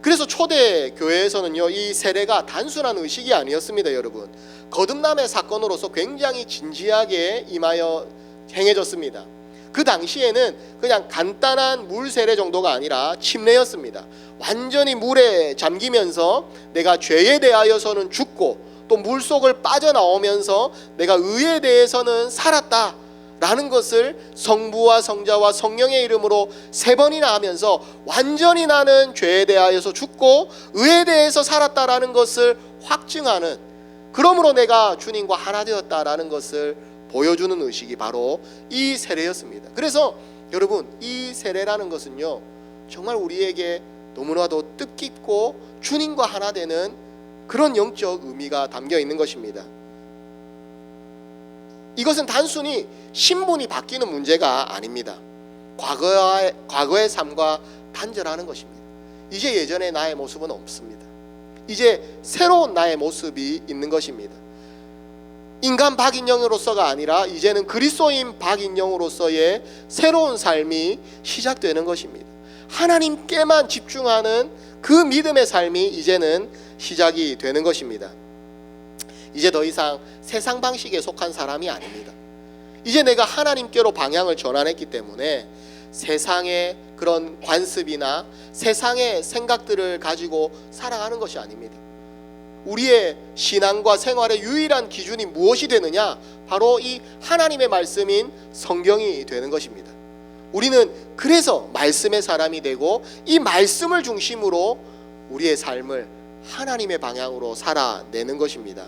그래서 초대 교회에서는요, 이 세례가 단순한 의식이 아니었습니다. 여러분, 거듭남의 사건으로서 굉장히 진지하게 임하여 행해졌습니다. 그 당시에는 그냥 간단한 물 세례 정도가 아니라 침례였습니다. 완전히 물에 잠기면서 내가 죄에 대하여서는 죽고 또 물속을 빠져나오면서 내가 의에 대해서는 살았다 라는 것을 성부와 성자와 성령의 이름으로 3번이나 하면서 완전히 나는 죄에 대하여서 죽고 의에 대해서 살았다라는 것을 확증하는, 그러므로 내가 주님과 하나 되었다라는 것을 보여주는 의식이 바로 이 세례였습니다. 그래서 여러분, 이 세례라는 것은요, 정말 우리에게 너무나도 뜻깊고 주님과 하나 되는 그런 영적 의미가 담겨 있는 것입니다. 이것은 단순히 신분이 바뀌는 문제가 아닙니다. 과거의 삶과 단절하는 것입니다. 이제 예전의 나의 모습은 없습니다. 이제 새로운 나의 모습이 있는 것입니다. 인간 박인영으로서가 아니라 이제는 그리스도인 박인영으로서의 새로운 삶이 시작되는 것입니다. 하나님께만 집중하는 그 믿음의 삶이 이제는 시작이 되는 것입니다. 이제 더 이상 세상 방식에 속한 사람이 아닙니다. 이제 내가 하나님께로 방향을 전환했기 때문에 세상의 그런 관습이나 세상의 생각들을 가지고 살아가는 것이 아닙니다. 우리의 신앙과 생활의 유일한 기준이 무엇이 되느냐? 바로 이 하나님의 말씀인 성경이 되는 것입니다. 우리는 그래서 말씀의 사람이 되고 이 말씀을 중심으로 우리의 삶을 하나님의 방향으로 살아내는 것입니다.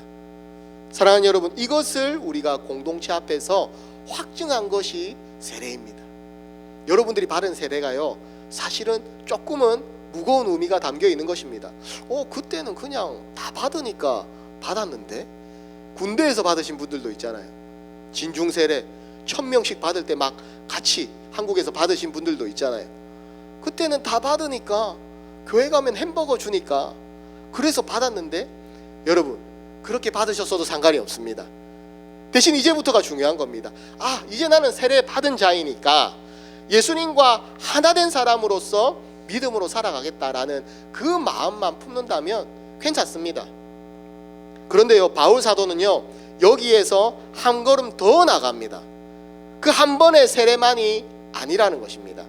사랑하는 여러분, 이것을 우리가 공동체 앞에서 확증한 것이 세례입니다. 여러분들이 받은 세례가요, 사실은 조금은 무거운 의미가 담겨 있는 것입니다. 그때는 그냥 다 받으니까 받았는데, 군대에서 받으신 분들도 있잖아요. 진중세례 1000명씩 받을 때 막 같이 한국에서 받으신 분들도 있잖아요. 그때는 다 받으니까, 교회 가면 햄버거 주니까 그래서 받았는데, 여러분, 그렇게 받으셨어도 상관이 없습니다. 대신 이제부터가 중요한 겁니다. 이제 나는 세례 받은 자이니까 예수님과 하나 된 사람으로서 믿음으로 살아가겠다라는 그 마음만 품는다면 괜찮습니다. 그런데요, 바울 사도는요, 여기에서 한 걸음 더 나갑니다. 그 한 번의 세례만이 아니라는 것입니다.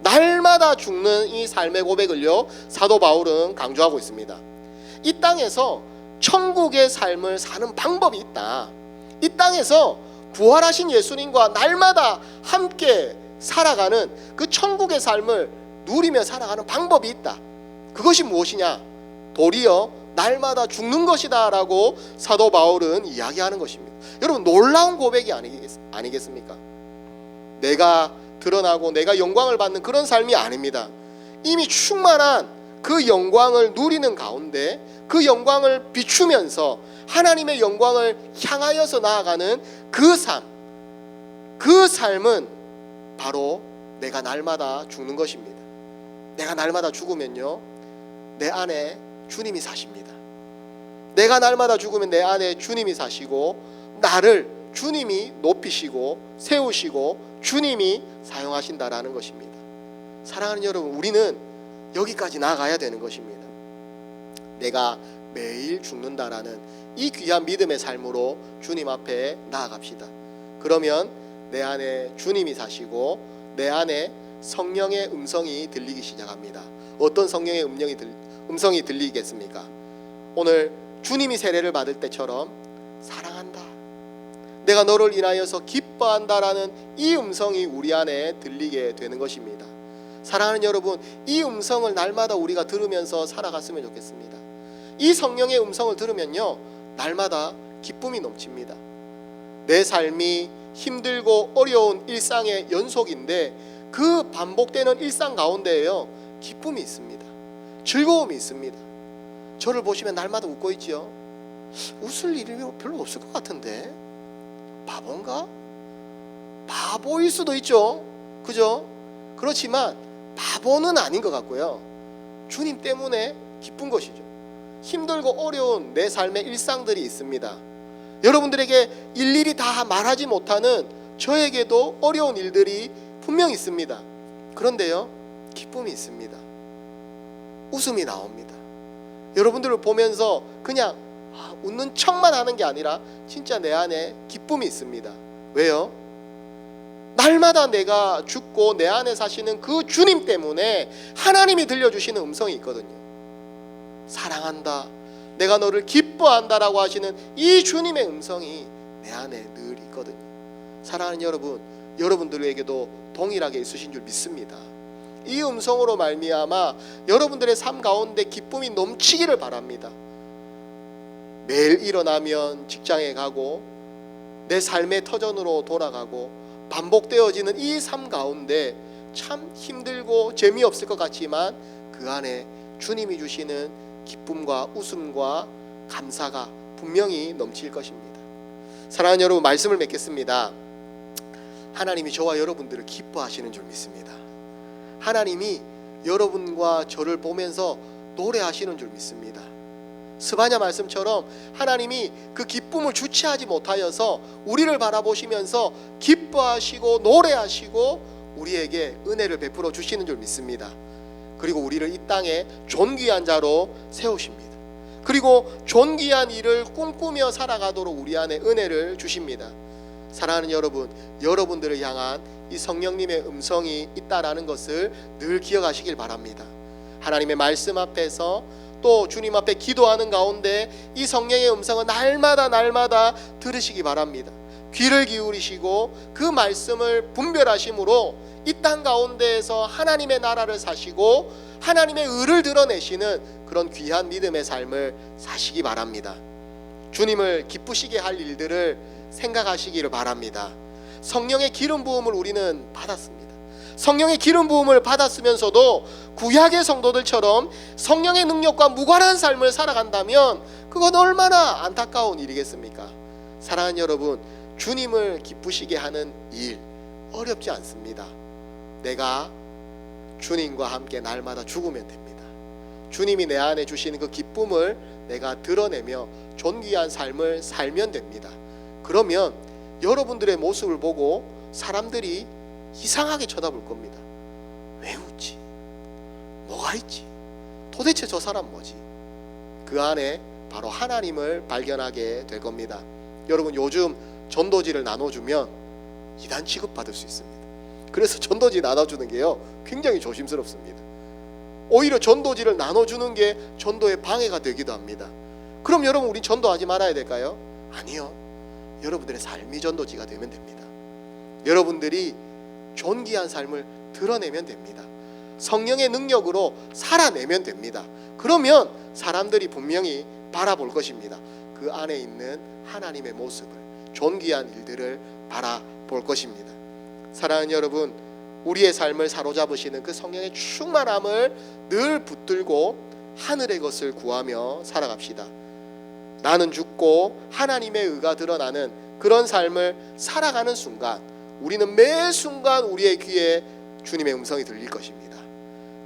날마다 죽는 이 삶의 고백을요, 사도 바울은 강조하고 있습니다. 이 땅에서 천국의 삶을 사는 방법이 있다. 이 땅에서 부활하신 예수님과 날마다 함께 살아가는 그 천국의 삶을 누리며 살아가는 방법이 있다. 그것이 무엇이냐? 도리어 날마다 죽는 것이다 라고 사도 바울은 이야기하는 것입니다. 여러분, 놀라운 고백이 아니겠습니까? 내가 드러나고 내가 영광을 받는 그런 삶이 아닙니다. 이미 충만한 그 영광을 누리는 가운데 그 영광을 비추면서 하나님의 영광을 향하여서 나아가는 그 삶, 그 삶은 바로 내가 날마다 죽는 것입니다. 내가 날마다 죽으면요, 내 안에 주님이 사십니다. 내가 날마다 죽으면 내 안에 주님이 사시고 나를 주님이 높이시고 세우시고 주님이 사용하신다라는 것입니다. 사랑하는 여러분, 우리는 여기까지 나아가야 되는 것입니다. 내가 매일 죽는다라는 이 귀한 믿음의 삶으로 주님 앞에 나아갑시다. 그러면 내 안에 주님이 사시고 내 안에 성령의 음성이 들리기 시작합니다. 어떤 성령의 음성이 들리겠습니까? 오늘 주님이 세례를 받을 때처럼 사랑한다, 내가 너를 인하여서 기뻐한다라는 이 음성이 우리 안에 들리게 되는 것입니다. 사랑하는 여러분, 이 음성을 날마다 우리가 들으면서 살아갔으면 좋겠습니다. 이 성령의 음성을 들으면요, 날마다 기쁨이 넘칩니다. 내 삶이 힘들고 어려운 일상의 연속인데 그 반복되는 일상 가운데에요, 기쁨이 있습니다. 즐거움이 있습니다. 저를 보시면 날마다 웃고 있지요. 웃을 일이 별로 없을 것 같은데 바본가? 바보일 수도 있죠. 그죠? 그렇지만 바보는 아닌 것 같고요, 주님 때문에 기쁜 것이죠. 힘들고 어려운 내 삶의 일상들이 있습니다. 여러분들에게 일일이 다 말하지 못하는 저에게도 어려운 일들이 분명히 있습니다. 그런데요, 기쁨이 있습니다. 웃음이 나옵니다. 여러분들을 보면서 그냥 웃는 척만 하는 게 아니라 진짜 내 안에 기쁨이 있습니다. 왜요? 날마다 내가 죽고 내 안에 사시는 그 주님 때문에 하나님이 들려주시는 음성이 있거든요. 사랑한다, 내가 너를 기뻐한다라고 하시는 이 주님의 음성이 내 안에 늘 있거든요. 사랑하는 여러분, 여러분들에게도 동일하게 있으신 줄 믿습니다. 이 음성으로 말미암아 여러분들의 삶 가운데 기쁨이 넘치기를 바랍니다. 매일 일어나면 직장에 가고 내 삶의 터전으로 돌아가고 반복되어지는 이 삶 가운데 참 힘들고 재미없을 것 같지만 그 안에 주님이 주시는 기쁨과 웃음과 감사가 분명히 넘칠 것입니다. 사랑하는 여러분, 말씀을 맺겠습니다. 하나님이 저와 여러분들을 기뻐하시는 줄 믿습니다. 하나님이 여러분과 저를 보면서 노래하시는 줄 믿습니다. 스바냐 말씀처럼 하나님이 그 기쁨을 주체하지 못하여서 우리를 바라보시면서 기뻐하시고 노래하시고 우리에게 은혜를 베풀어 주시는 줄 믿습니다. 그리고 우리를 이 땅에 존귀한 자로 세우십니다. 그리고 존귀한 일을 꿈꾸며 살아가도록 우리 안에 은혜를 주십니다. 사랑하는 여러분, 여러분들을 향한 이 성령님의 음성이 있다라는 것을 늘 기억하시길 바랍니다. 하나님의 말씀 앞에서 또 주님 앞에 기도하는 가운데 이 성령의 음성은 날마다 들으시기 바랍니다. 귀를 기울이시고 그 말씀을 분별하심으로 이 땅 가운데에서 하나님의 나라를 사시고 하나님의 의를 드러내시는 그런 귀한 믿음의 삶을 사시기 바랍니다. 주님을 기쁘시게 할 일들을 생각하시기를 바랍니다. 성령의 기름 부음을 우리는 받았습니다. 성령의 기름 부음을 받았으면서도 구약의 성도들처럼 성령의 능력과 무관한 삶을 살아간다면 그건 얼마나 안타까운 일이겠습니까? 사랑하는 여러분, 주님을 기쁘시게 하는 일 어렵지 않습니다. 내가 주님과 함께 날마다 죽으면 됩니다. 주님이 내 안에 주시는 그 기쁨을 내가 드러내며 존귀한 삶을 살면 됩니다. 그러면 여러분들의 모습을 보고 사람들이 이상하게 쳐다볼 겁니다. 왜 웃지? 뭐가 있지? 도대체 저 사람 뭐지? 그 안에 바로 하나님을 발견하게 될 겁니다. 여러분, 요즘 전도지를 나눠주면 이단 취급받을 수 있습니다. 그래서 전도지 나눠주는 게요 굉장히 조심스럽습니다. 오히려 전도지를 나눠주는 게 전도의 방해가 되기도 합니다. 그럼 여러분, 우린 전도하지 말아야 될까요? 아니요. 여러분들의 삶이 전도지가 되면 됩니다. 여러분들이 존귀한 삶을 드러내면 됩니다. 성령의 능력으로 살아내면 됩니다. 그러면 사람들이 분명히 바라볼 것입니다. 그 안에 있는 하나님의 모습을, 존귀한 일들을 바라볼 것입니다. 사랑하는 여러분, 우리의 삶을 사로잡으시는 그 성령의 충만함을 늘 붙들고 하늘의 것을 구하며 살아갑시다. 나는 죽고 하나님의 의가 드러나는 그런 삶을 살아가는 순간 우리는 매 순간 우리의 귀에 주님의 음성이 들릴 것입니다.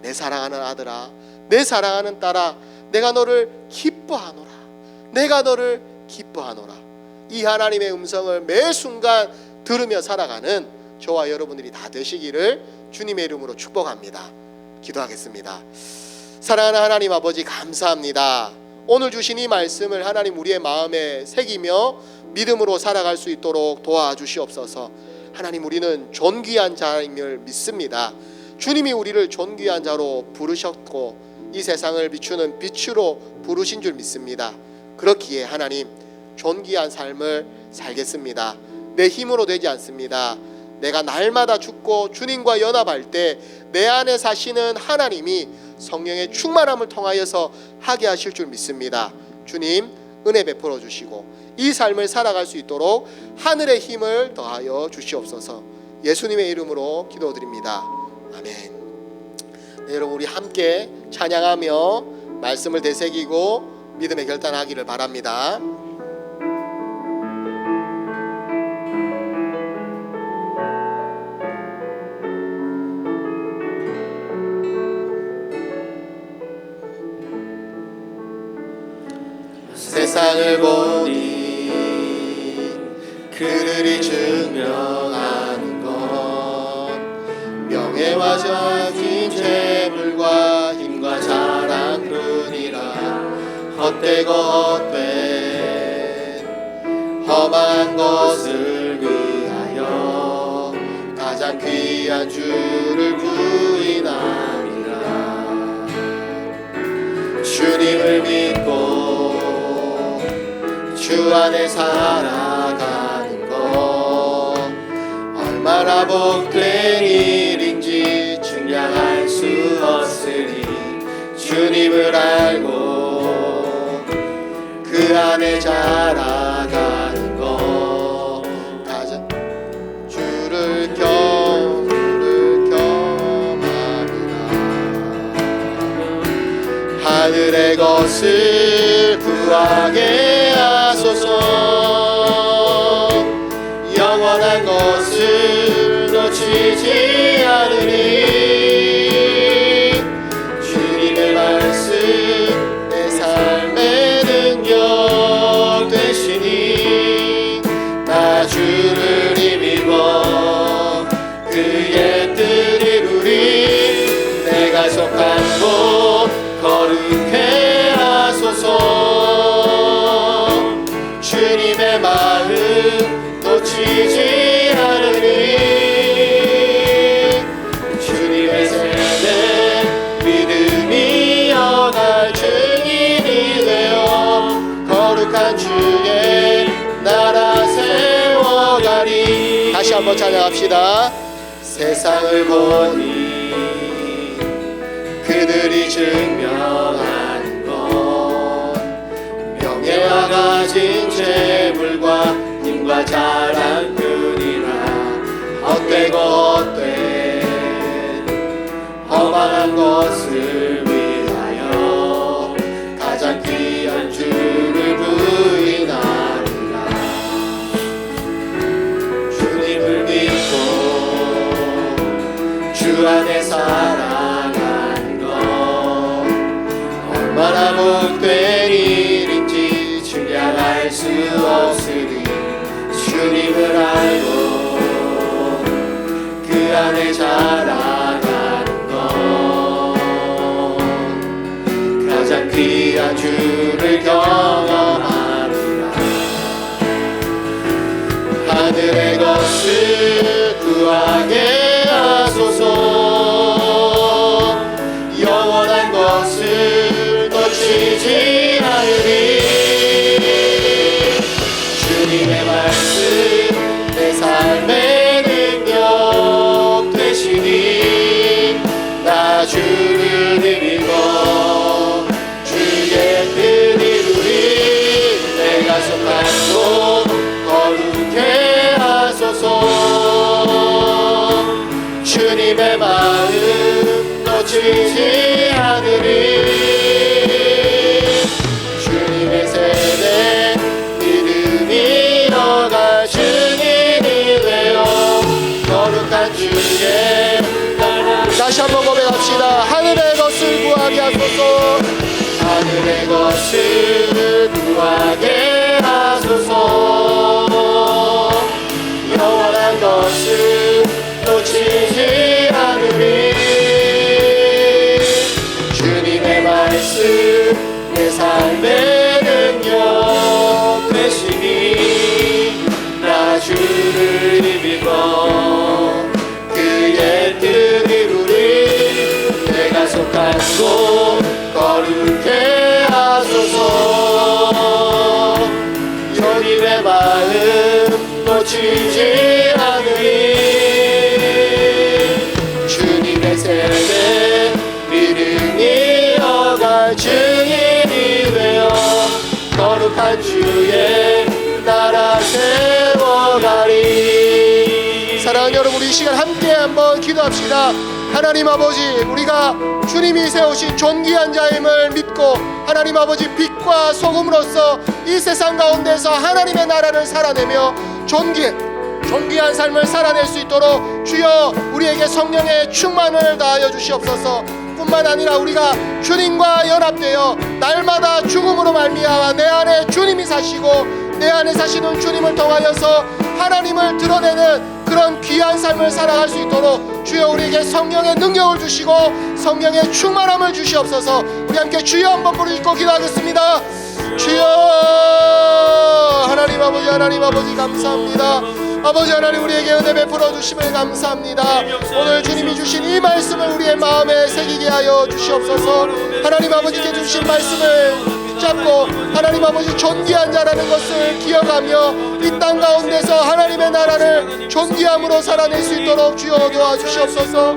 내 사랑하는 아들아, 내 사랑하는 딸아, 내가 너를 기뻐하노라. 내가 너를 기뻐하노라. 이 하나님의 음성을 매 순간 들으며 살아가는 저와 여러분들이 다 되시기를 주님의 이름으로 축복합니다. 기도하겠습니다. 사랑하는 하나님 아버지, 감사합니다. 오늘 주신 이 말씀을 하나님 우리의 마음에 새기며 믿음으로 살아갈 수 있도록 도와주시옵소서. 하나님, 우리는 존귀한 자임을 믿습니다. 주님이 우리를 존귀한 자로 부르셨고 이 세상을 비추는 빛으로 부르신 줄 믿습니다. 그렇기에 하나님, 존귀한 삶을 살겠습니다. 내 힘으로 되지 않습니다. 내가 날마다 죽고 주님과 연합할 때 내 안에 사시는 하나님이 성령의 충만함을 통하여서 하게 하실 줄 믿습니다. 주님, 은혜 베풀어 주시고 이 삶을 살아갈 수 있도록 하늘의 힘을 더하여 주시옵소서. 예수님의 이름으로 기도드립니다. 아멘. 네, 여러분, 우리 함께 찬양하며 말씀을 되새기고 믿음의 결단하기를 바랍니다. 세상을 보니 그들이 증명하는 건 명예와 저진 재물과 힘과 자랑뿐이라. 헛되고 헛된 험한 것을 위하여 가장 귀한 주를 부인하리라. 주님을 믿고 주 안에 살아가는 것 얼마나 복된 일인지 증량할 수 없으니 주님을 알고 그 안에 자라가는 것 가자. 주를 경하리라. 하늘의 것을 구하게 하소서. 영원한 것을 놓치지 않으리. 주님의 말씀 내 삶의 능력 되시니 나 주를 힘입어 그의 뜻 이루리. 내가 속한 곳 거룩해 하소서. 주님의 마음 놓치지 않으리. 주님의 세대 믿음이 여갈 증인이 되어 거룩한 주의 나라 세워가리. 다시 한번 찬양합시다. 세상을 보니 그들이 증명하는 것 명예와 가진 재물과 힘과 자랑뿐이라. 헛되고 헛된 허망한 것을 위하여 가장 귀한 주를 부인하리라. 주님을 믿고 주 안에 살아가는 것 얼마나 복된 일인지 증량할 수 없으리. 주님을 알고 그 안에 자라가는 것 가장 귀한 주를 경험하리라. 하늘의 것을 구하게 하소서. 영원한 것을 놓치지 않으리. 주님의 말씀 내 삶의 능력 되시니 나 주를 힘입어 주의 뜻 이루리. 내가 속한 곳 거룩해 하소서. 주님의 마음 놓치지 않으리. 주님의 세대 믿음이 너가 증인이 되어 거룩한 주의 나라. 다시 한번 고백합시다. 하늘의 것을 구하게 하소서. 하늘의 것을 구하게 하소서. 영원한 것을 놓치지 않으리. 주님의 말씀 내 삶의 능력 되시니 나 주를 힘입어 그의 뜻 이루리. 내가 속한 곳 거룩해 하소서. 주님의 마음 놓치지 않으리. 주님의 세대 믿음이 여갈 증인이 되어 거룩한 주의 나라 세워가리. 사랑하는 여러분, 우리 이 시간 함께 한번 기도합시다. 하나님 아버지, 우리가 주님이 세우신 존귀한 자임을 믿고 하나님 아버지 빛과 소금으로서 이 세상 가운데서 하나님의 나라를 살아내며 존귀한 삶을 살아낼 수 있도록 주여 우리에게 성령의 충만을 다하여 주시옵소서. 뿐만 아니라 우리가 주님과 연합되어 날마다 죽음으로 말미암아 내 안에 주님이 사시고 내 안에 사시는 주님을 통하여서 하나님을 드러내는 그런 귀한 삶을 살아갈 수 있도록 주여 우리에게 성령의 능력을 주시고 성령의 충만함을 주시옵소서. 우리 함께 주여 한번 부르짖고 기도하겠습니다. 주여 하나님 아버지 감사합니다. 아버지 하나님, 우리에게 은혜 베풀어 주심을 감사합니다. 오늘 주님이 주신 이 말씀을 우리의 마음에 새기게 하여 주시옵소서. 하나님 아버지께 주신 말씀을 붙잡고 하나님 아버지 존귀한 자라는 것을 기억하며 이 땅 가운데서 하나님의 나라를 존귀함으로 살아낼 수 있도록 주여 도와주시옵소서.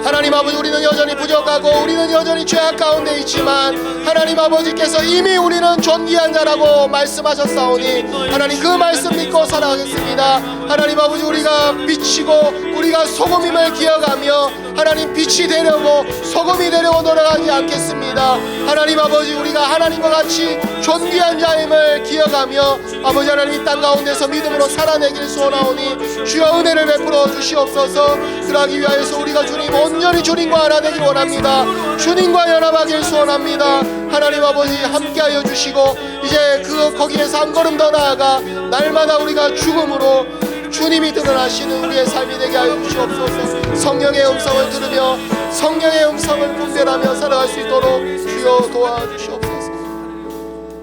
하나님 아버지, 우리는 여전히 부족하고 우리는 여전히 죄악 가운데 있지만 하나님 아버지께서 이미 우리는 존귀한 자라고 말씀하셨사오니 하나님 그 말씀 믿고 살아가겠습니다. 하나님 아버지, 우리가 빛이고 우리가 소금임을 기억하며 하나님 빛이 되려고 소금이 되려고 노력하지 않겠습니다. 하나님 아버지, 우리가 하나님과 같이 존귀한 자임을 기억하며 아버지 하나님 이 땅 가운데서 믿음으로 살아내길 소원하오니 주여 은혜를 베풀어 주시옵소서. 그러기 위하여서 우리가 주님 온전히 주님과 하나 되길 원합니다. 주님과 연합하길 소원합니다. 하나님 아버지 함께하여 주시고 이제 거기에서 한 걸음 더 나아가 날마다 우리가 죽음으로 주님이 드러나시는 우리의 삶이 되게 하여 주시옵소서. 성령의 음성을 들으며 성령의 음성을 분별하며 살아갈 수 있도록 주여 도와주시옵소서.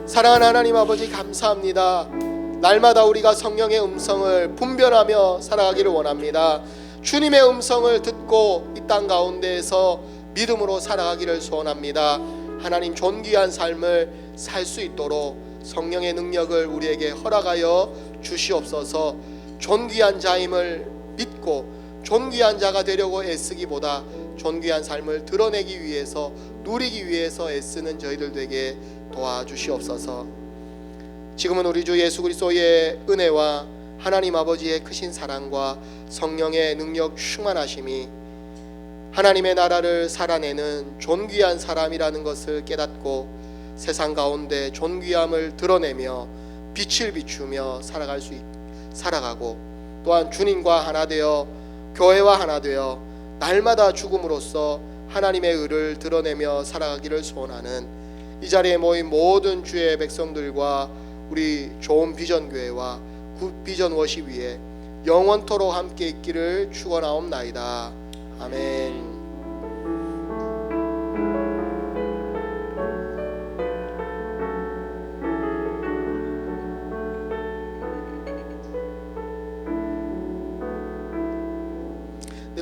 사랑하는 하나님 아버지, 감사합니다. 날마다 우리가 성령의 음성을 분별하며 살아가기를 원합니다. 주님의 음성을 듣고 이 땅 가운데에서 믿음으로 살아가기를 소원합니다. 하나님 존귀한 삶을 살 수 있도록 성령의 능력을 우리에게 허락하여 주시옵소서. 존귀한 자임을 믿고 존귀한 자가 되려고 애쓰기보다 존귀한 삶을 드러내기 위해서 누리기 위해서 애쓰는 저희들 되게 도와주시옵소서. 지금은 우리 주 예수 그리스도의 은혜와 하나님 아버지의 크신 사랑과 성령의 능력 충만하심이 하나님의 나라를 살아내는 존귀한 사람이라는 것을 깨닫고 세상 가운데 존귀함을 드러내며 빛을 비추며 살아가고 또한 주님과 하나 되어 교회와 하나 되어 날마다 죽음으로써 하나님의 의를 드러내며 살아가기를 소원하는 이 자리에 모인 모든 주의 백성들과 우리 좋은 비전교회와 굿 비전 워십 위에 영원토록 함께 있기를 축원하옵나이다.